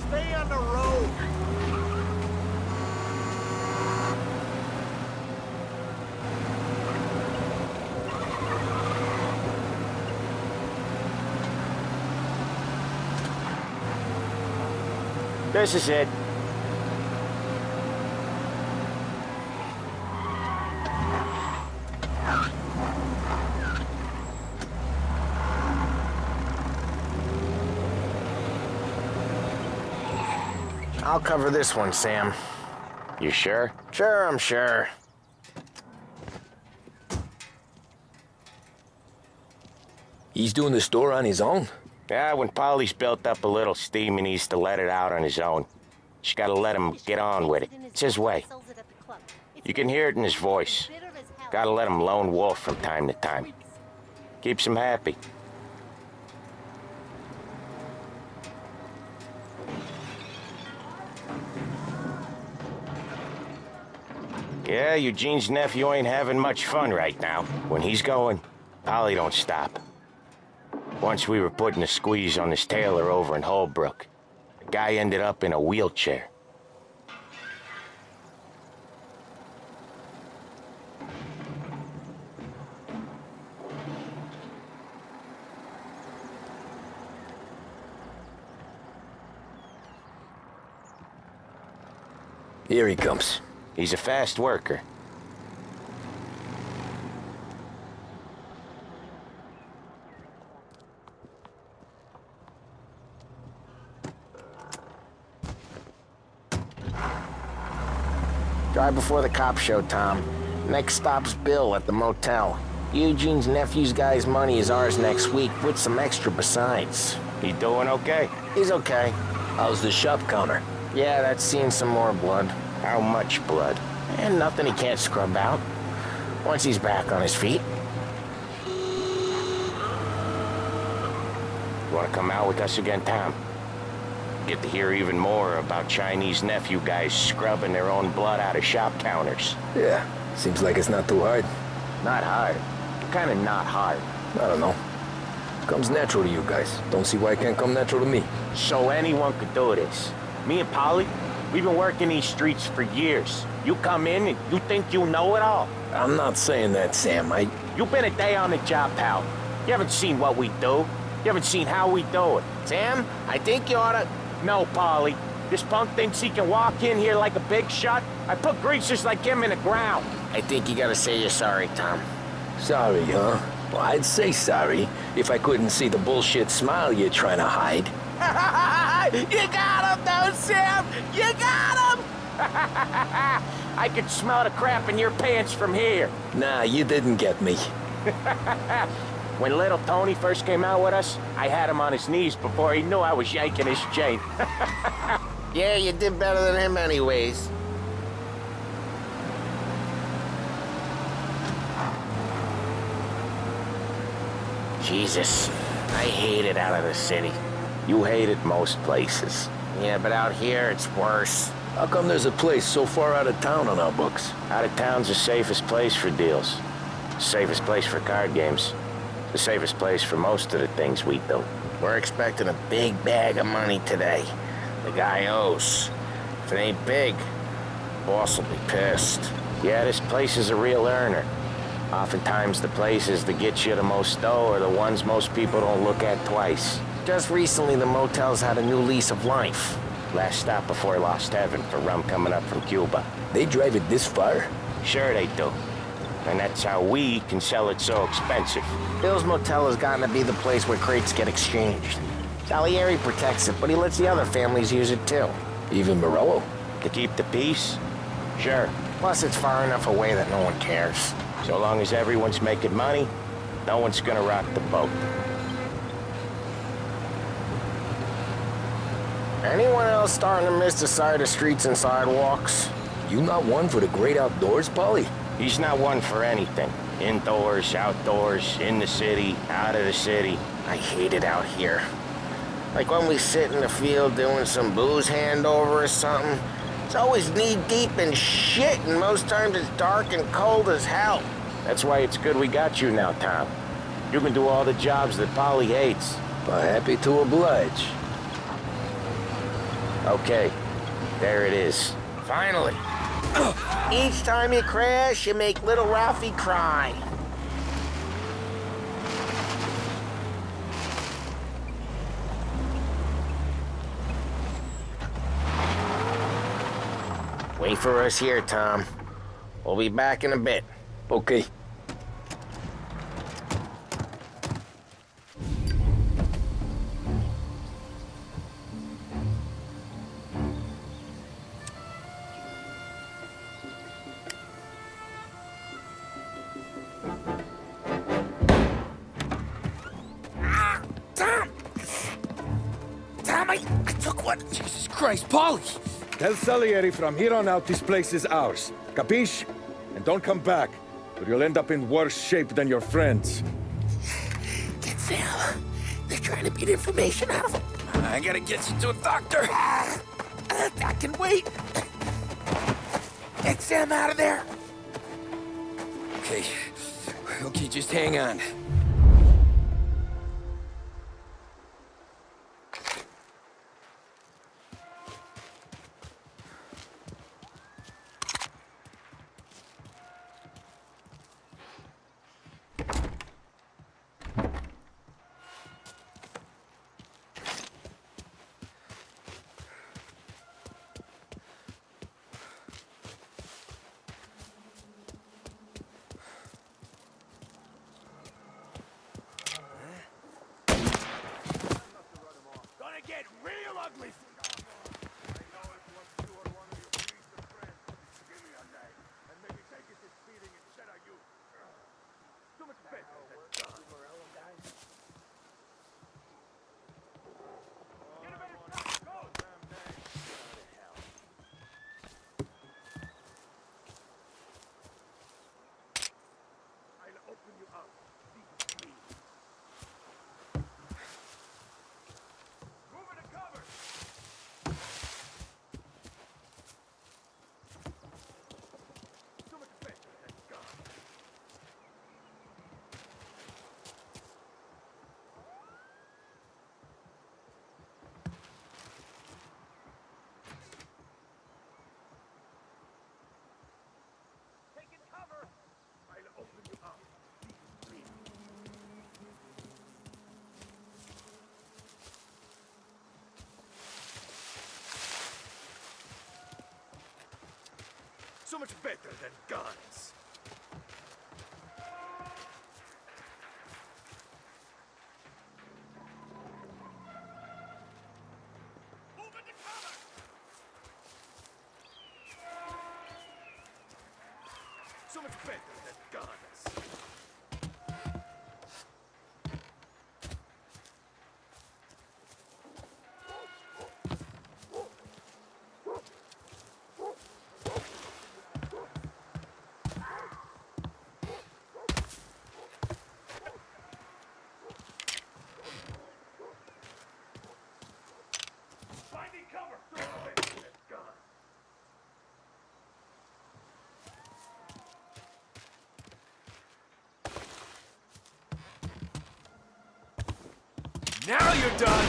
Stay on the road. This is it. I'll cover this one, Sam. You sure? Sure, I'm sure. He's doing the store on his own? Yeah, when Polly's built up a little steam, he needs to let it out on his own. Just gotta let him get on with it. It's his way. You can hear it in his voice. Gotta let him lone wolf from time to time. Keeps him happy. Yeah, Eugene's nephew ain't having much fun right now. When he's going, Polly don't stop. Once we were putting a squeeze on this tailor over in Holbrook. The guy ended up in a wheelchair. Here he comes. He's a fast worker. Drive before the cops show, Tom. Next stop's Bill at the motel. Eugene's nephew's guy's money is ours next week, with some extra besides. He doing okay? He's okay. How's the shop counter? Yeah, that's seen some more blood. How much blood? And nothing he can't scrub out. Once he's back on his feet. You want to come out with us again, Tom? Get to hear even more about Chinese nephew guys scrubbing their own blood out of shop counters. Yeah, seems like it's not too hard. Not hard. Kind of not hard. I don't know. Comes natural to you guys. Don't see why it can't come natural to me. So anyone could do this. Me and Polly, we've been working these streets for years. You come in and you think you know it all. I'm not saying that, Sam. You've been a day on the job, pal. You haven't seen what we do. You haven't seen how we do it. Sam, I think you oughta... No, Polly. This punk thinks he can walk in here like a big shot. I put greasers like him in the ground. I think you gotta say you're sorry, Tom. Sorry, huh? Well, I'd say sorry if I couldn't see the bullshit smile you're trying to hide. You got him, though, Sam! You got him! I could smell the crap in your pants from here. Nah, you didn't get me. When little Tony first came out with us, I had him on his knees before he knew I was yanking his chain. Yeah, you did better than him anyways. Jesus, I hate it out of the city. You hate it most places. Yeah, but out here, it's worse. How come there's a place so far out of town on our books? Out of town's the safest place for deals. Safest place for card games. The safest place for most of the things we do. We're expecting a big bag of money today. The guy owes. If it ain't big, boss will be pissed. Yeah, this place is a real earner. Oftentimes the places that get you the most dough are the ones most people don't look at twice. Just recently, the motel's had a new lease of life. Last stop before Lost Heaven for rum coming up from Cuba. They drive it this far? Sure they do. And that's how we can sell it so expensive. Bill's Motel has gotten to be the place where crates get exchanged. Salieri protects it, but he lets the other families use it too. Even Morello? To keep the peace? Sure. Plus, it's far enough away that no one cares. So long as everyone's making money, no one's gonna rock the boat. Anyone else starting to miss the side of streets and sidewalks? You not one for the great outdoors, Polly? He's not one for anything. Indoors, outdoors, in the city, out of the city. I hate it out here. Like when we sit in the field doing some booze handover or something. It's always knee-deep in shit, and most times it's dark and cold as hell. That's why it's good we got you now, Tom. You can do all the jobs that Polly hates. Well, happy to oblige. Okay, there it is. Finally. Each time you crash, you make little Ralphie cry. Wait for us here, Tom. We'll be back in a bit. Okay. Tom, I took one. Jesus Christ, Polly! Tell Salieri from here on out this place is ours. Capiche? And don't come back, or you'll end up in worse shape than your friends. Get Sam. They're trying to beat information out of him. I gotta get you to a doctor. I can wait. Get Sam out of there. Okay. Okay, just hang on. So much better than guns. So much better than guns. Finding cover. So much better than guns. Now you're done!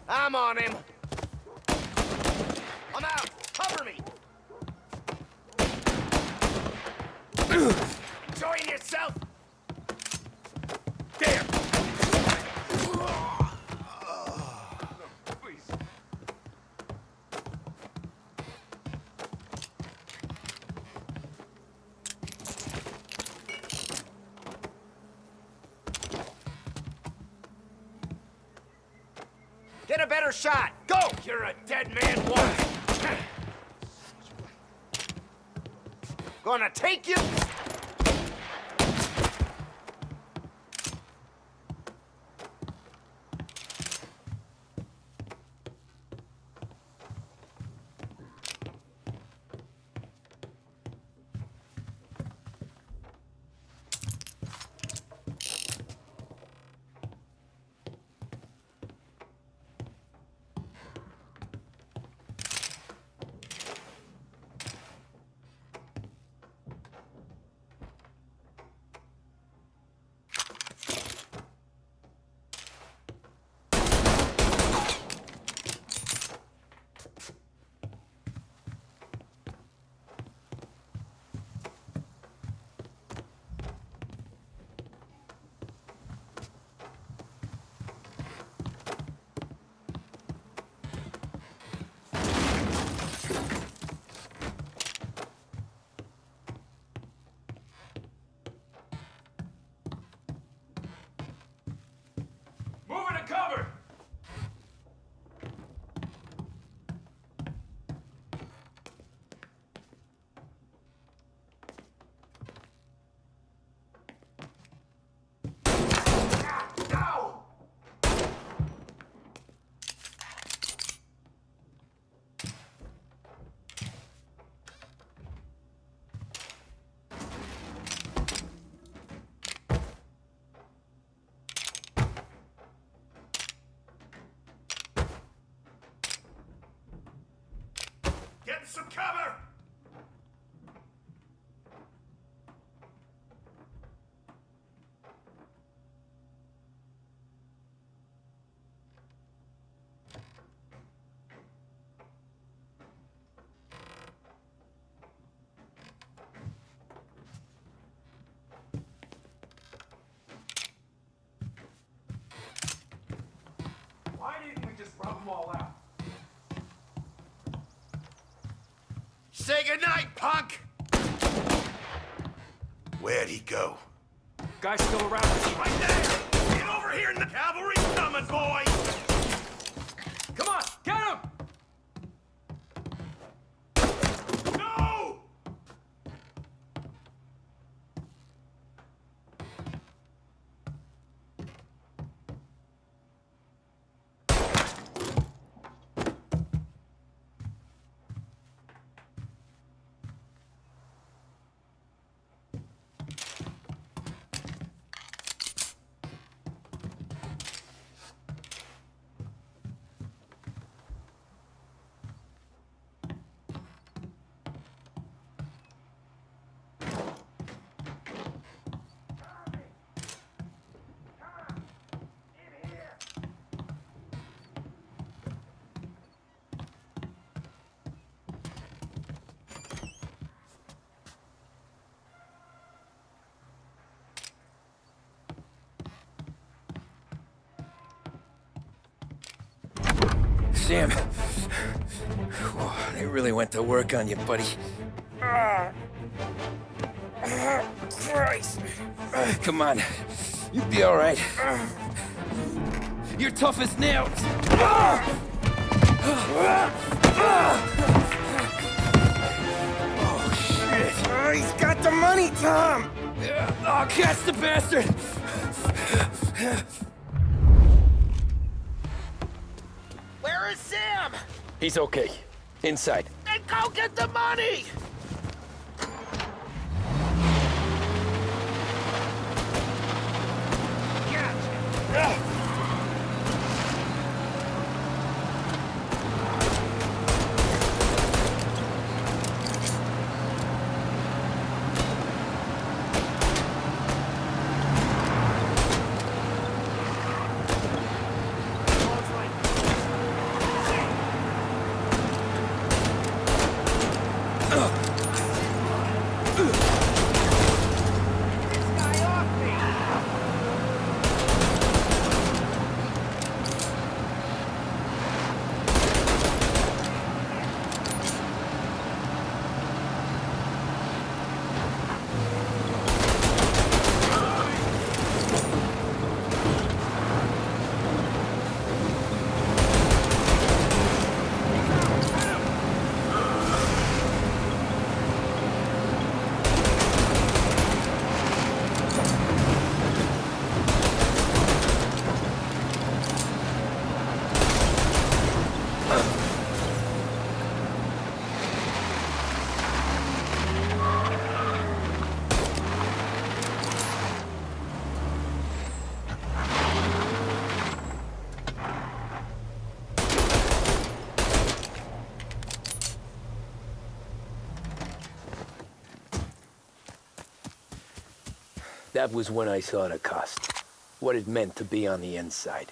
I'm on him. I'm out. Cover me. Enjoying yourself? There. Get a better shot. Go! You're a dead man walking. Gonna take you. Moving to cover! Get some cover! Why didn't we just rub them all out? Say goodnight, punk! Where'd he go? Guy's still around. Right there! Get over here in the cavalry coming, boy! Come on, get him! No! Sam. They really went to work on you, buddy. Christ. Come on. You'll be all right. You're tough as nails. Oh, shit. Oh, he's got the money, Tom! Oh, catch the bastard! Where is Sam? He's okay. Inside. Then go get the money! That was when I saw the cost. What it meant to be on the inside.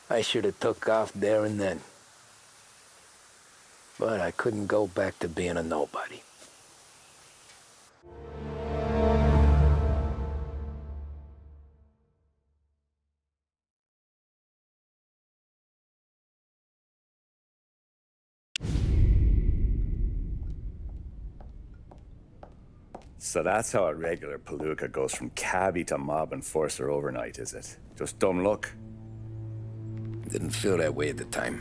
I should have took off there and then. But I couldn't go back to being a nobody. So that's how a regular palooka goes from cabbie to mob enforcer overnight, is it? Just dumb luck? Didn't feel that way at the time.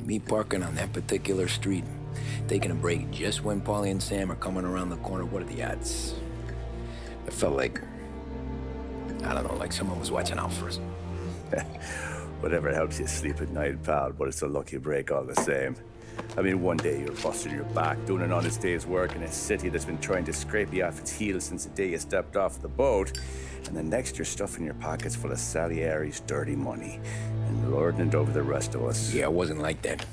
Me parking on that particular street, taking a break just when Paulie and Sam are coming around the corner, what are the odds? I felt like, I don't know, like someone was watching out for us. Whatever helps you sleep at night, pal, but it's a lucky break all the same. I mean, one day you're busting your back, doing an honest day's work in a city that's been trying to scrape you off its heels since the day you stepped off the boat, and the next you're stuffing your pockets full of Salieri's dirty money and lording it over the rest of us. Yeah, it wasn't like that.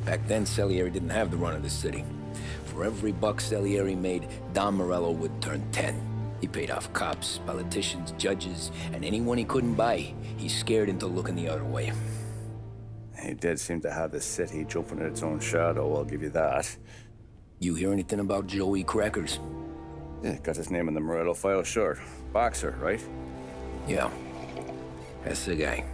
Back then, Salieri didn't have the run of the city. For every buck Salieri made, Don Morello would turn 10. He paid off cops, politicians, judges, and anyone he couldn't buy, he scared into looking the other way. He did seem to have the city jumping at its own shadow, I'll give you that. You hear anything about Joey Crackers? Yeah, got his name in the Morello file, sure. Boxer, right? Yeah, that's the guy.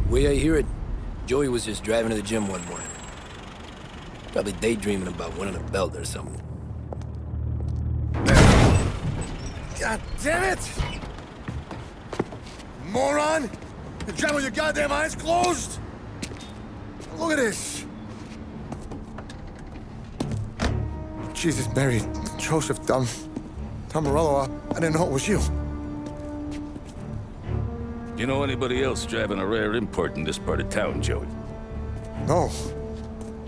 Way I hear it, Joey was just driving to the gym one morning. Probably daydreaming about winning a belt or something. God damn it! Moron! You're driving with your goddamn eyes closed? Look at this! Jesus, Mary, Joseph, Tom Morello, I didn't know it was you. You know anybody else driving a rare import in this part of town, Joey? No.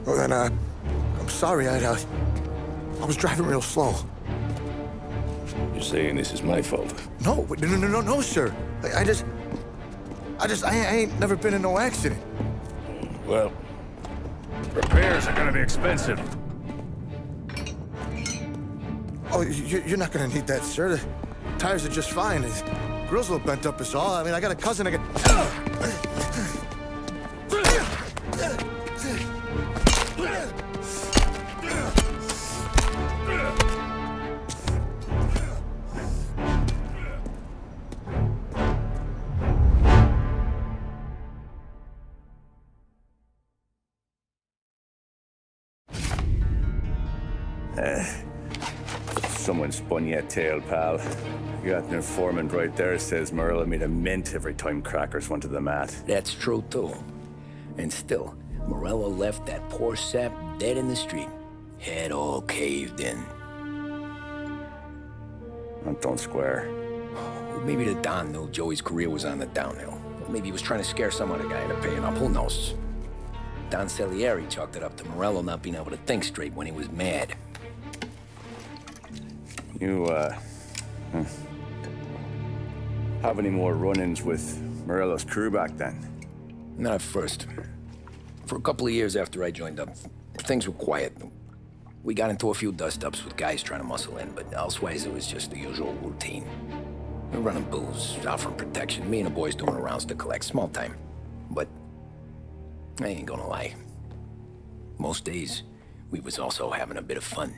Well, then, I'm sorry, I was driving real slow. You're saying this is my fault? No, no, sir. I ain't never been in no accident. Well, repairs are gonna be expensive. Oh, you're not gonna need that, sir. The tires are just fine. The grill's a little bent up is all. I mean, I got a cousin I can... spun yet tail, pal. You got an informant right there says Morello made a mint every time crackers went to the mat. That's true, too. And still, Morello left that poor sap dead in the street. Head all caved in. Don't square. Maybe the Don knew Joey's career was on the downhill. Maybe he was trying to scare some other guy into paying up, who knows? Don Salieri chalked it up to Morello not being able to think straight when he was mad. You, have any more run-ins with Morello's crew back then? Not at first. For a couple of years after I joined up, things were quiet. We got into a few dust-ups with guys trying to muscle in, but elsewise it was just the usual routine. We're running booze, offering protection, me and the boys doing rounds to collect, small time. But I ain't gonna lie. Most days, we was also having a bit of fun.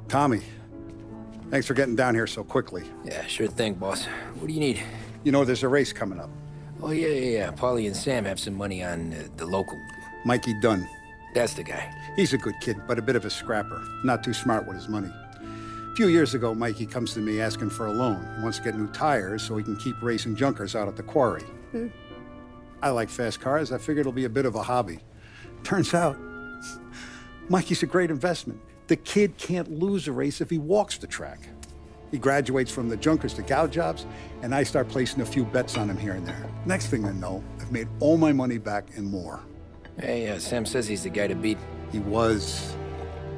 Tommy, thanks for getting down here so quickly. Yeah, sure thing, boss. What do you need? You know, there's a race coming up. Oh, yeah. Paulie and Sam have some money on the local. Mikey Dunn. That's the guy. He's a good kid, but a bit of a scrapper. Not too smart with his money. A few years ago, Mikey comes to me asking for a loan. He wants to get new tires so he can keep racing junkers out at the quarry. I like fast cars. I figured it'll be a bit of a hobby. Turns out, Mikey's a great investment. The kid can't lose a race if he walks the track. He graduates from the junkers to gal jobs, and I start placing a few bets on him here and there. Next thing I know, I've made all my money back and more. Hey, Sam says he's the guy to beat. He was.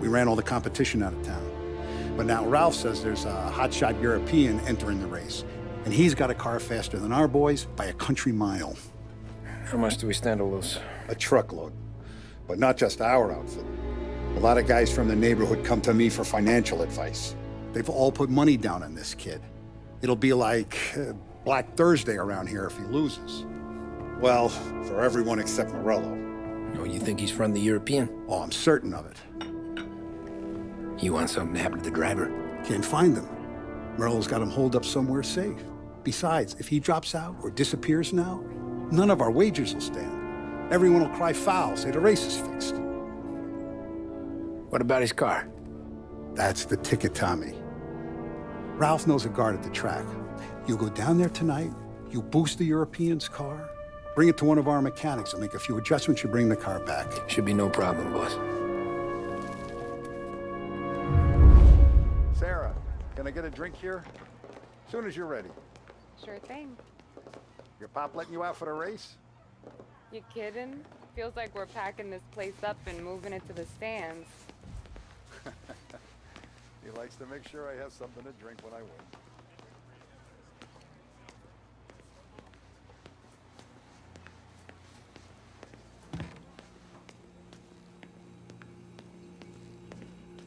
We ran all the competition out of town. But now Ralph says there's a hotshot European entering the race, and he's got a car faster than our boys by a country mile. How much do we stand to lose? A truckload. But not just our outfit. A lot of guys from the neighborhood come to me for financial advice. They've all put money down on this kid. It'll be like Black Thursday around here if he loses. Well, for everyone except Morello. Oh, you think he's from the European? Oh, I'm certain of it. You want something to happen to the driver? Can't find him. Morello's got him holed up somewhere safe. Besides, if he drops out or disappears now, none of our wagers will stand. Everyone will cry foul, say the race is fixed. What about his car? That's the ticket, Tommy. Ralph knows a guard at the track. You go down there tonight, you boost the European's car, bring it to one of our mechanics, and make a few adjustments, you bring the car back. Should be no problem, boss. Sarah, can I get a drink here? As soon as you're ready. Sure thing. Your pop letting you out for the race? You kidding? Feels like we're packing this place up and moving it to the stands. He likes to make sure I have something to drink when I win.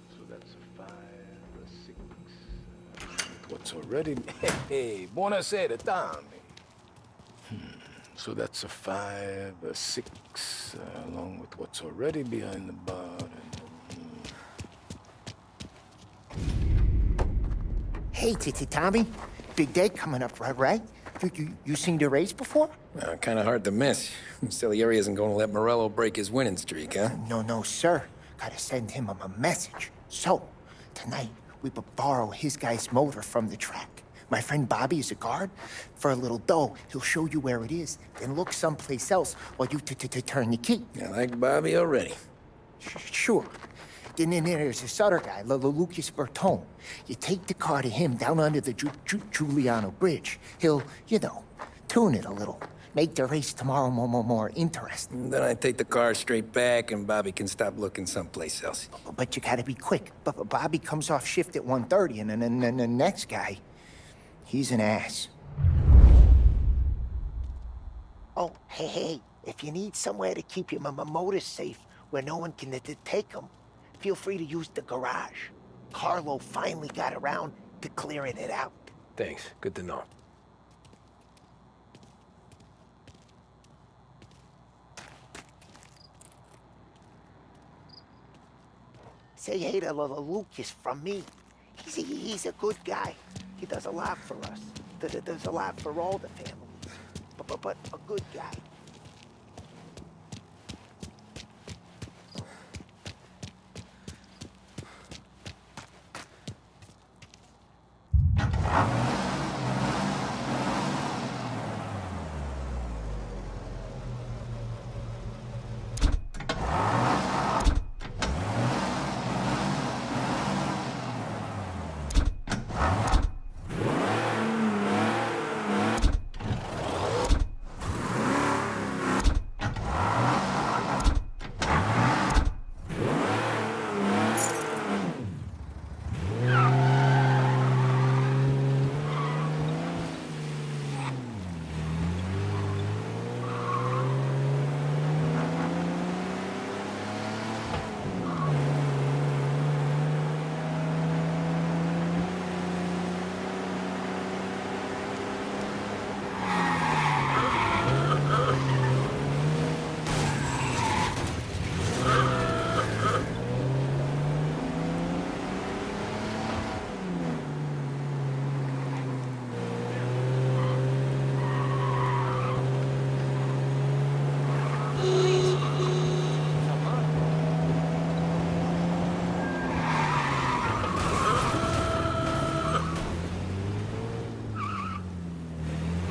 So that's a 5, a 6. What's already... Hey, buonasera, Tommy. So that's a 5, a 6, along with what's already behind the bar. Hey, Tommy. Big day coming up, right? You seen the race before? Kind of hard to miss. Salieri isn't going to let Morello break his winning streak, huh? No, sir. Gotta send him a message. So, tonight, we borrow his guy's motor from the track. My friend Bobby is a guard. For a little dough, he'll show you where it is, then look someplace else while you turn the key. I like Bobby already. Sure. Then there's this other guy, Lucas Bertone. You take the car to him down under the Giuliano Bridge. He'll, tune it a little. Make the race tomorrow more interesting. Then I take the car straight back and Bobby can stop looking someplace else. But you gotta be quick. But Bobby comes off shift at 1:30, and then the next guy, he's an ass. Oh, hey, if you need somewhere to keep your motor safe where no one can take them, feel free to use the garage. Carlo finally got around to clearing it out. Thanks. Good to know. Say hey to Lucas from me. He's a good guy. He does a lot for us. Does a lot for all the families. But a good guy.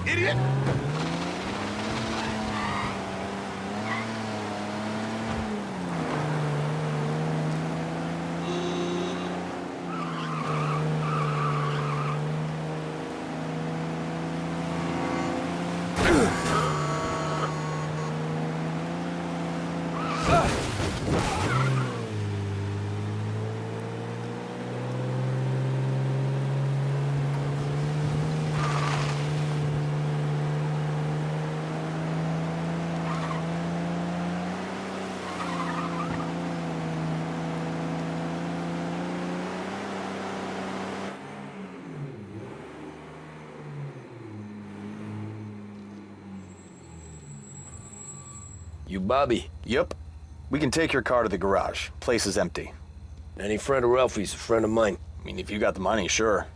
Idiot! You Bobby? Yep. We can take your car to the garage. Place is empty. Any friend of Ralphie's a friend of mine. I mean, if you got the money, sure.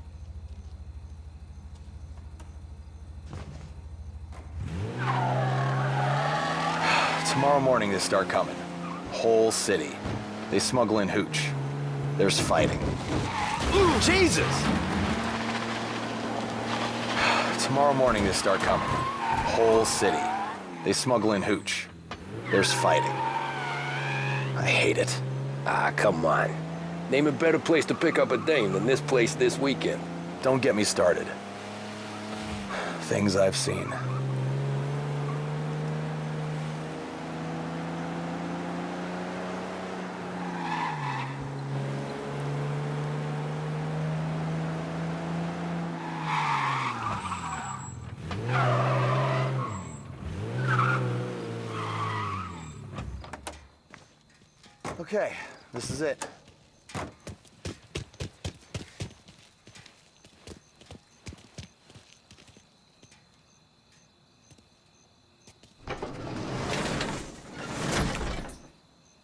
Tomorrow morning they start coming. Whole city. They smuggle in hooch. There's fighting. Ooh, Jesus! Tomorrow morning they start coming. Whole city. They smuggle in hooch. There's fighting. I hate it. Ah, come on. Name a better place to pick up a dame than this place this weekend. Don't get me started. Things I've seen. Okay, this is it.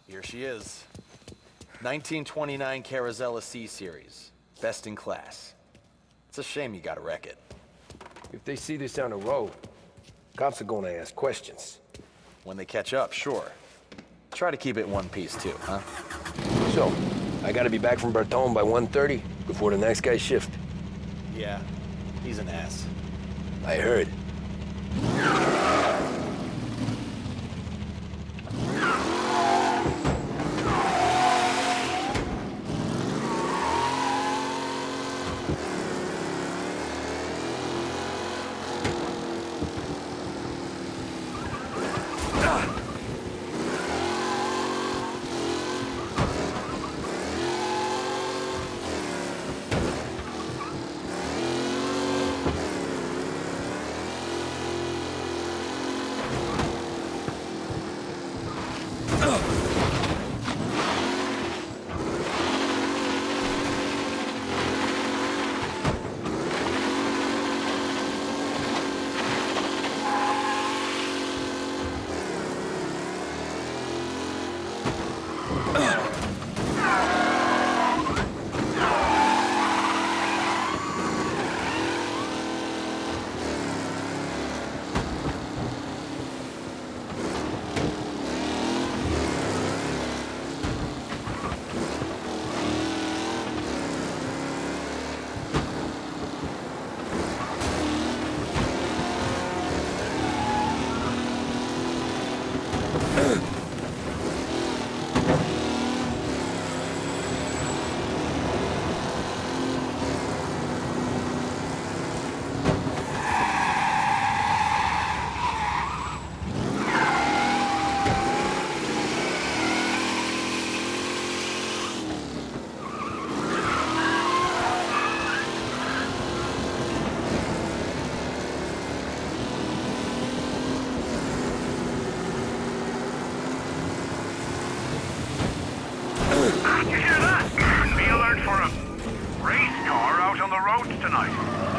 Here she is. 1929 Carazella C Series. Best in class. It's a shame you gotta wreck it. If they see this on the road, cops are gonna ask questions. When they catch up, sure. Try to keep it one piece too, huh? So, I gotta be back from Bertone by 1:30 before the next guy's shift. Yeah, he's an ass. I heard.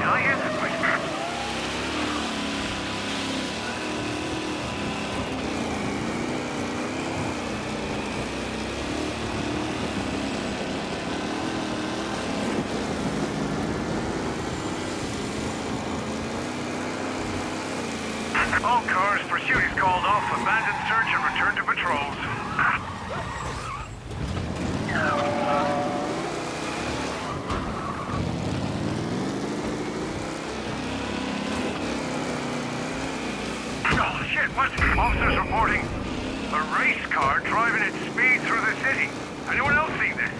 I hear this place? All cars, pursuit is called off. Abandon search and return to patrols. Oh, shit, what? Officers reporting a race car driving at speed through the city. Anyone else seen this?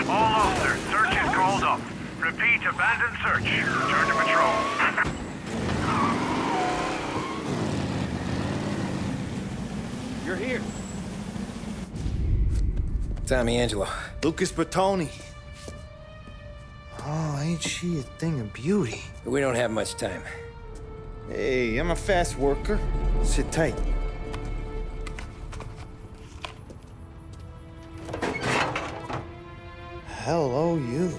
All officers, search is called off. Repeat, abandon search. Return to patrol. You're here. Tommy Angelo. Lucas Bertoni. Oh, ain't she a thing of beauty? We don't have much time. Hey, I'm a fast worker. Sit tight. Hello, you.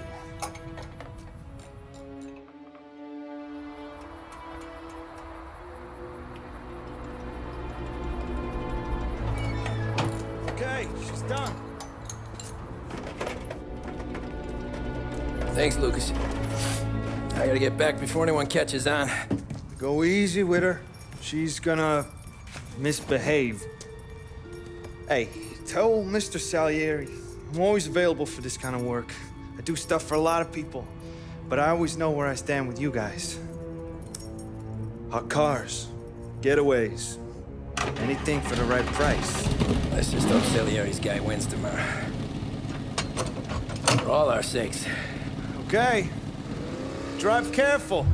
Okay, she's done. Thanks, Lucas. I gotta get back before anyone catches on. Go easy with her. She's gonna misbehave. Hey, tell Mr. Salieri I'm always available for this kind of work. I do stuff for a lot of people, but I always know where I stand with you guys. Hot cars, getaways, anything for the right price. Let's just hope Salieri's guy wins tomorrow. For all our sakes. Okay. Drive careful.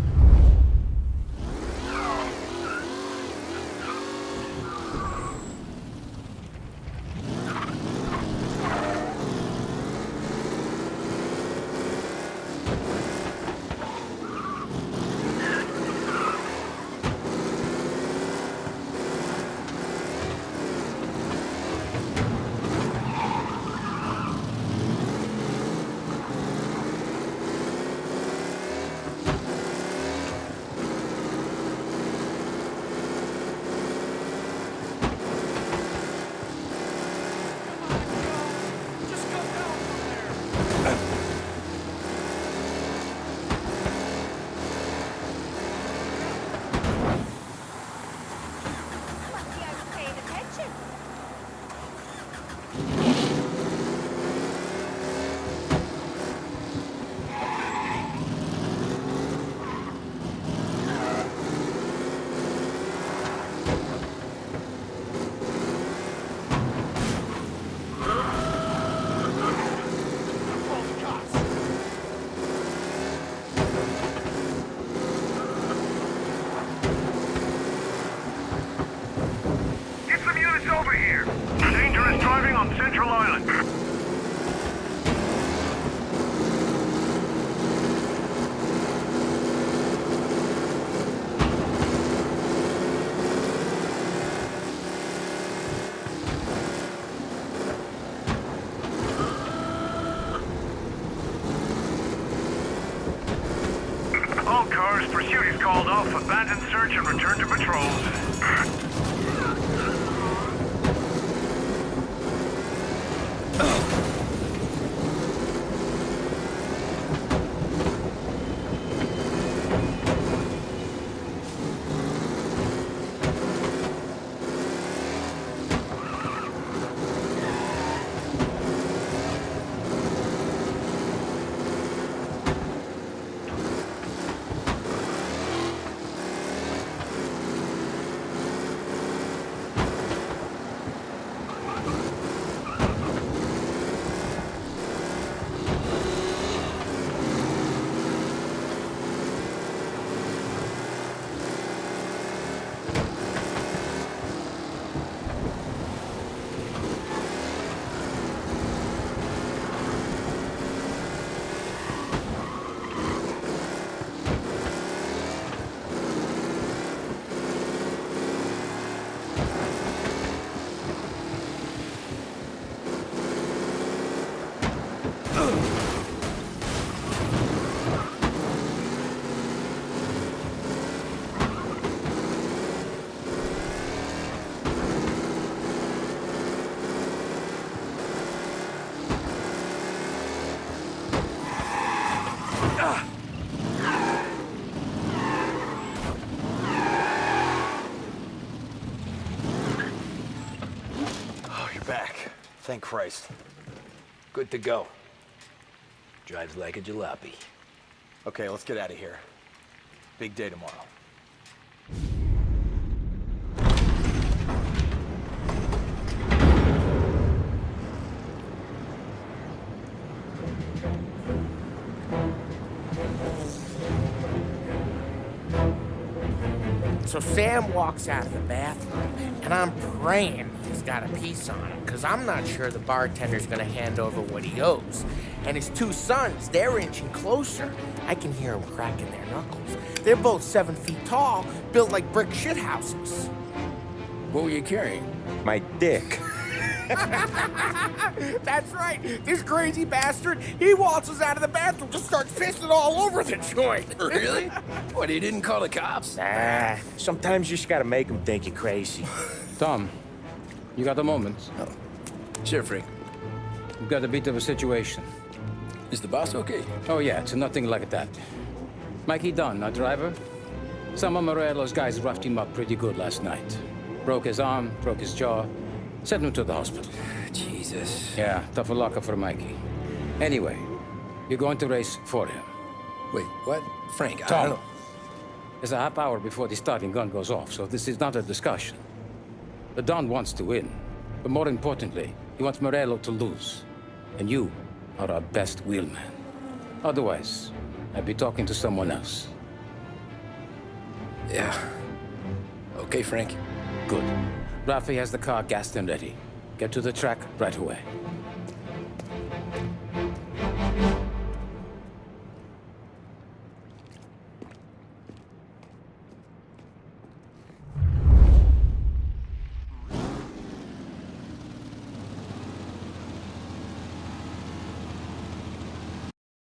Pursuit is called off. Abandon search and return to patrols. Thank Christ. Good to go. Drives like a jalopy. Okay, let's get out of here. Big day tomorrow. So Sam walks out of the bathroom, and I'm praying he's got a piece on him, because I'm not sure the bartender's gonna hand over what he owes. And his two sons, they're inching closer. I can hear them cracking their knuckles. They're both 7 feet tall, built like brick shithouses. What were you carrying? My dick. That's right. This crazy bastard, he waltzes out of the bathroom, just starts pissing all over the joint. Really? What, he didn't call the cops? Nah, sometimes you just gotta make them think you're crazy. Tom, you got a moment? Oh. Sure, Frank. We've got a bit of a situation. Is the boss okay? Oh yeah, it's nothing like that. Mikey Dunn, our driver. Some of Morello's guys roughed him up pretty good last night. Broke his arm, broke his jaw. Sent him to the hospital. Jesus. Yeah, tough luck for Mikey. Anyway, you're going to race for him. Wait, what? Frank, I Tom, don't... there's a half hour before the starting gun goes off, so this is not a discussion. The Don wants to win, but more importantly, he wants Morello to lose. And you are our best wheelman. Otherwise, I'd be talking to someone else. Yeah. Okay, Frank. Good. Rafi has the car gassed and ready. Get to the track right away.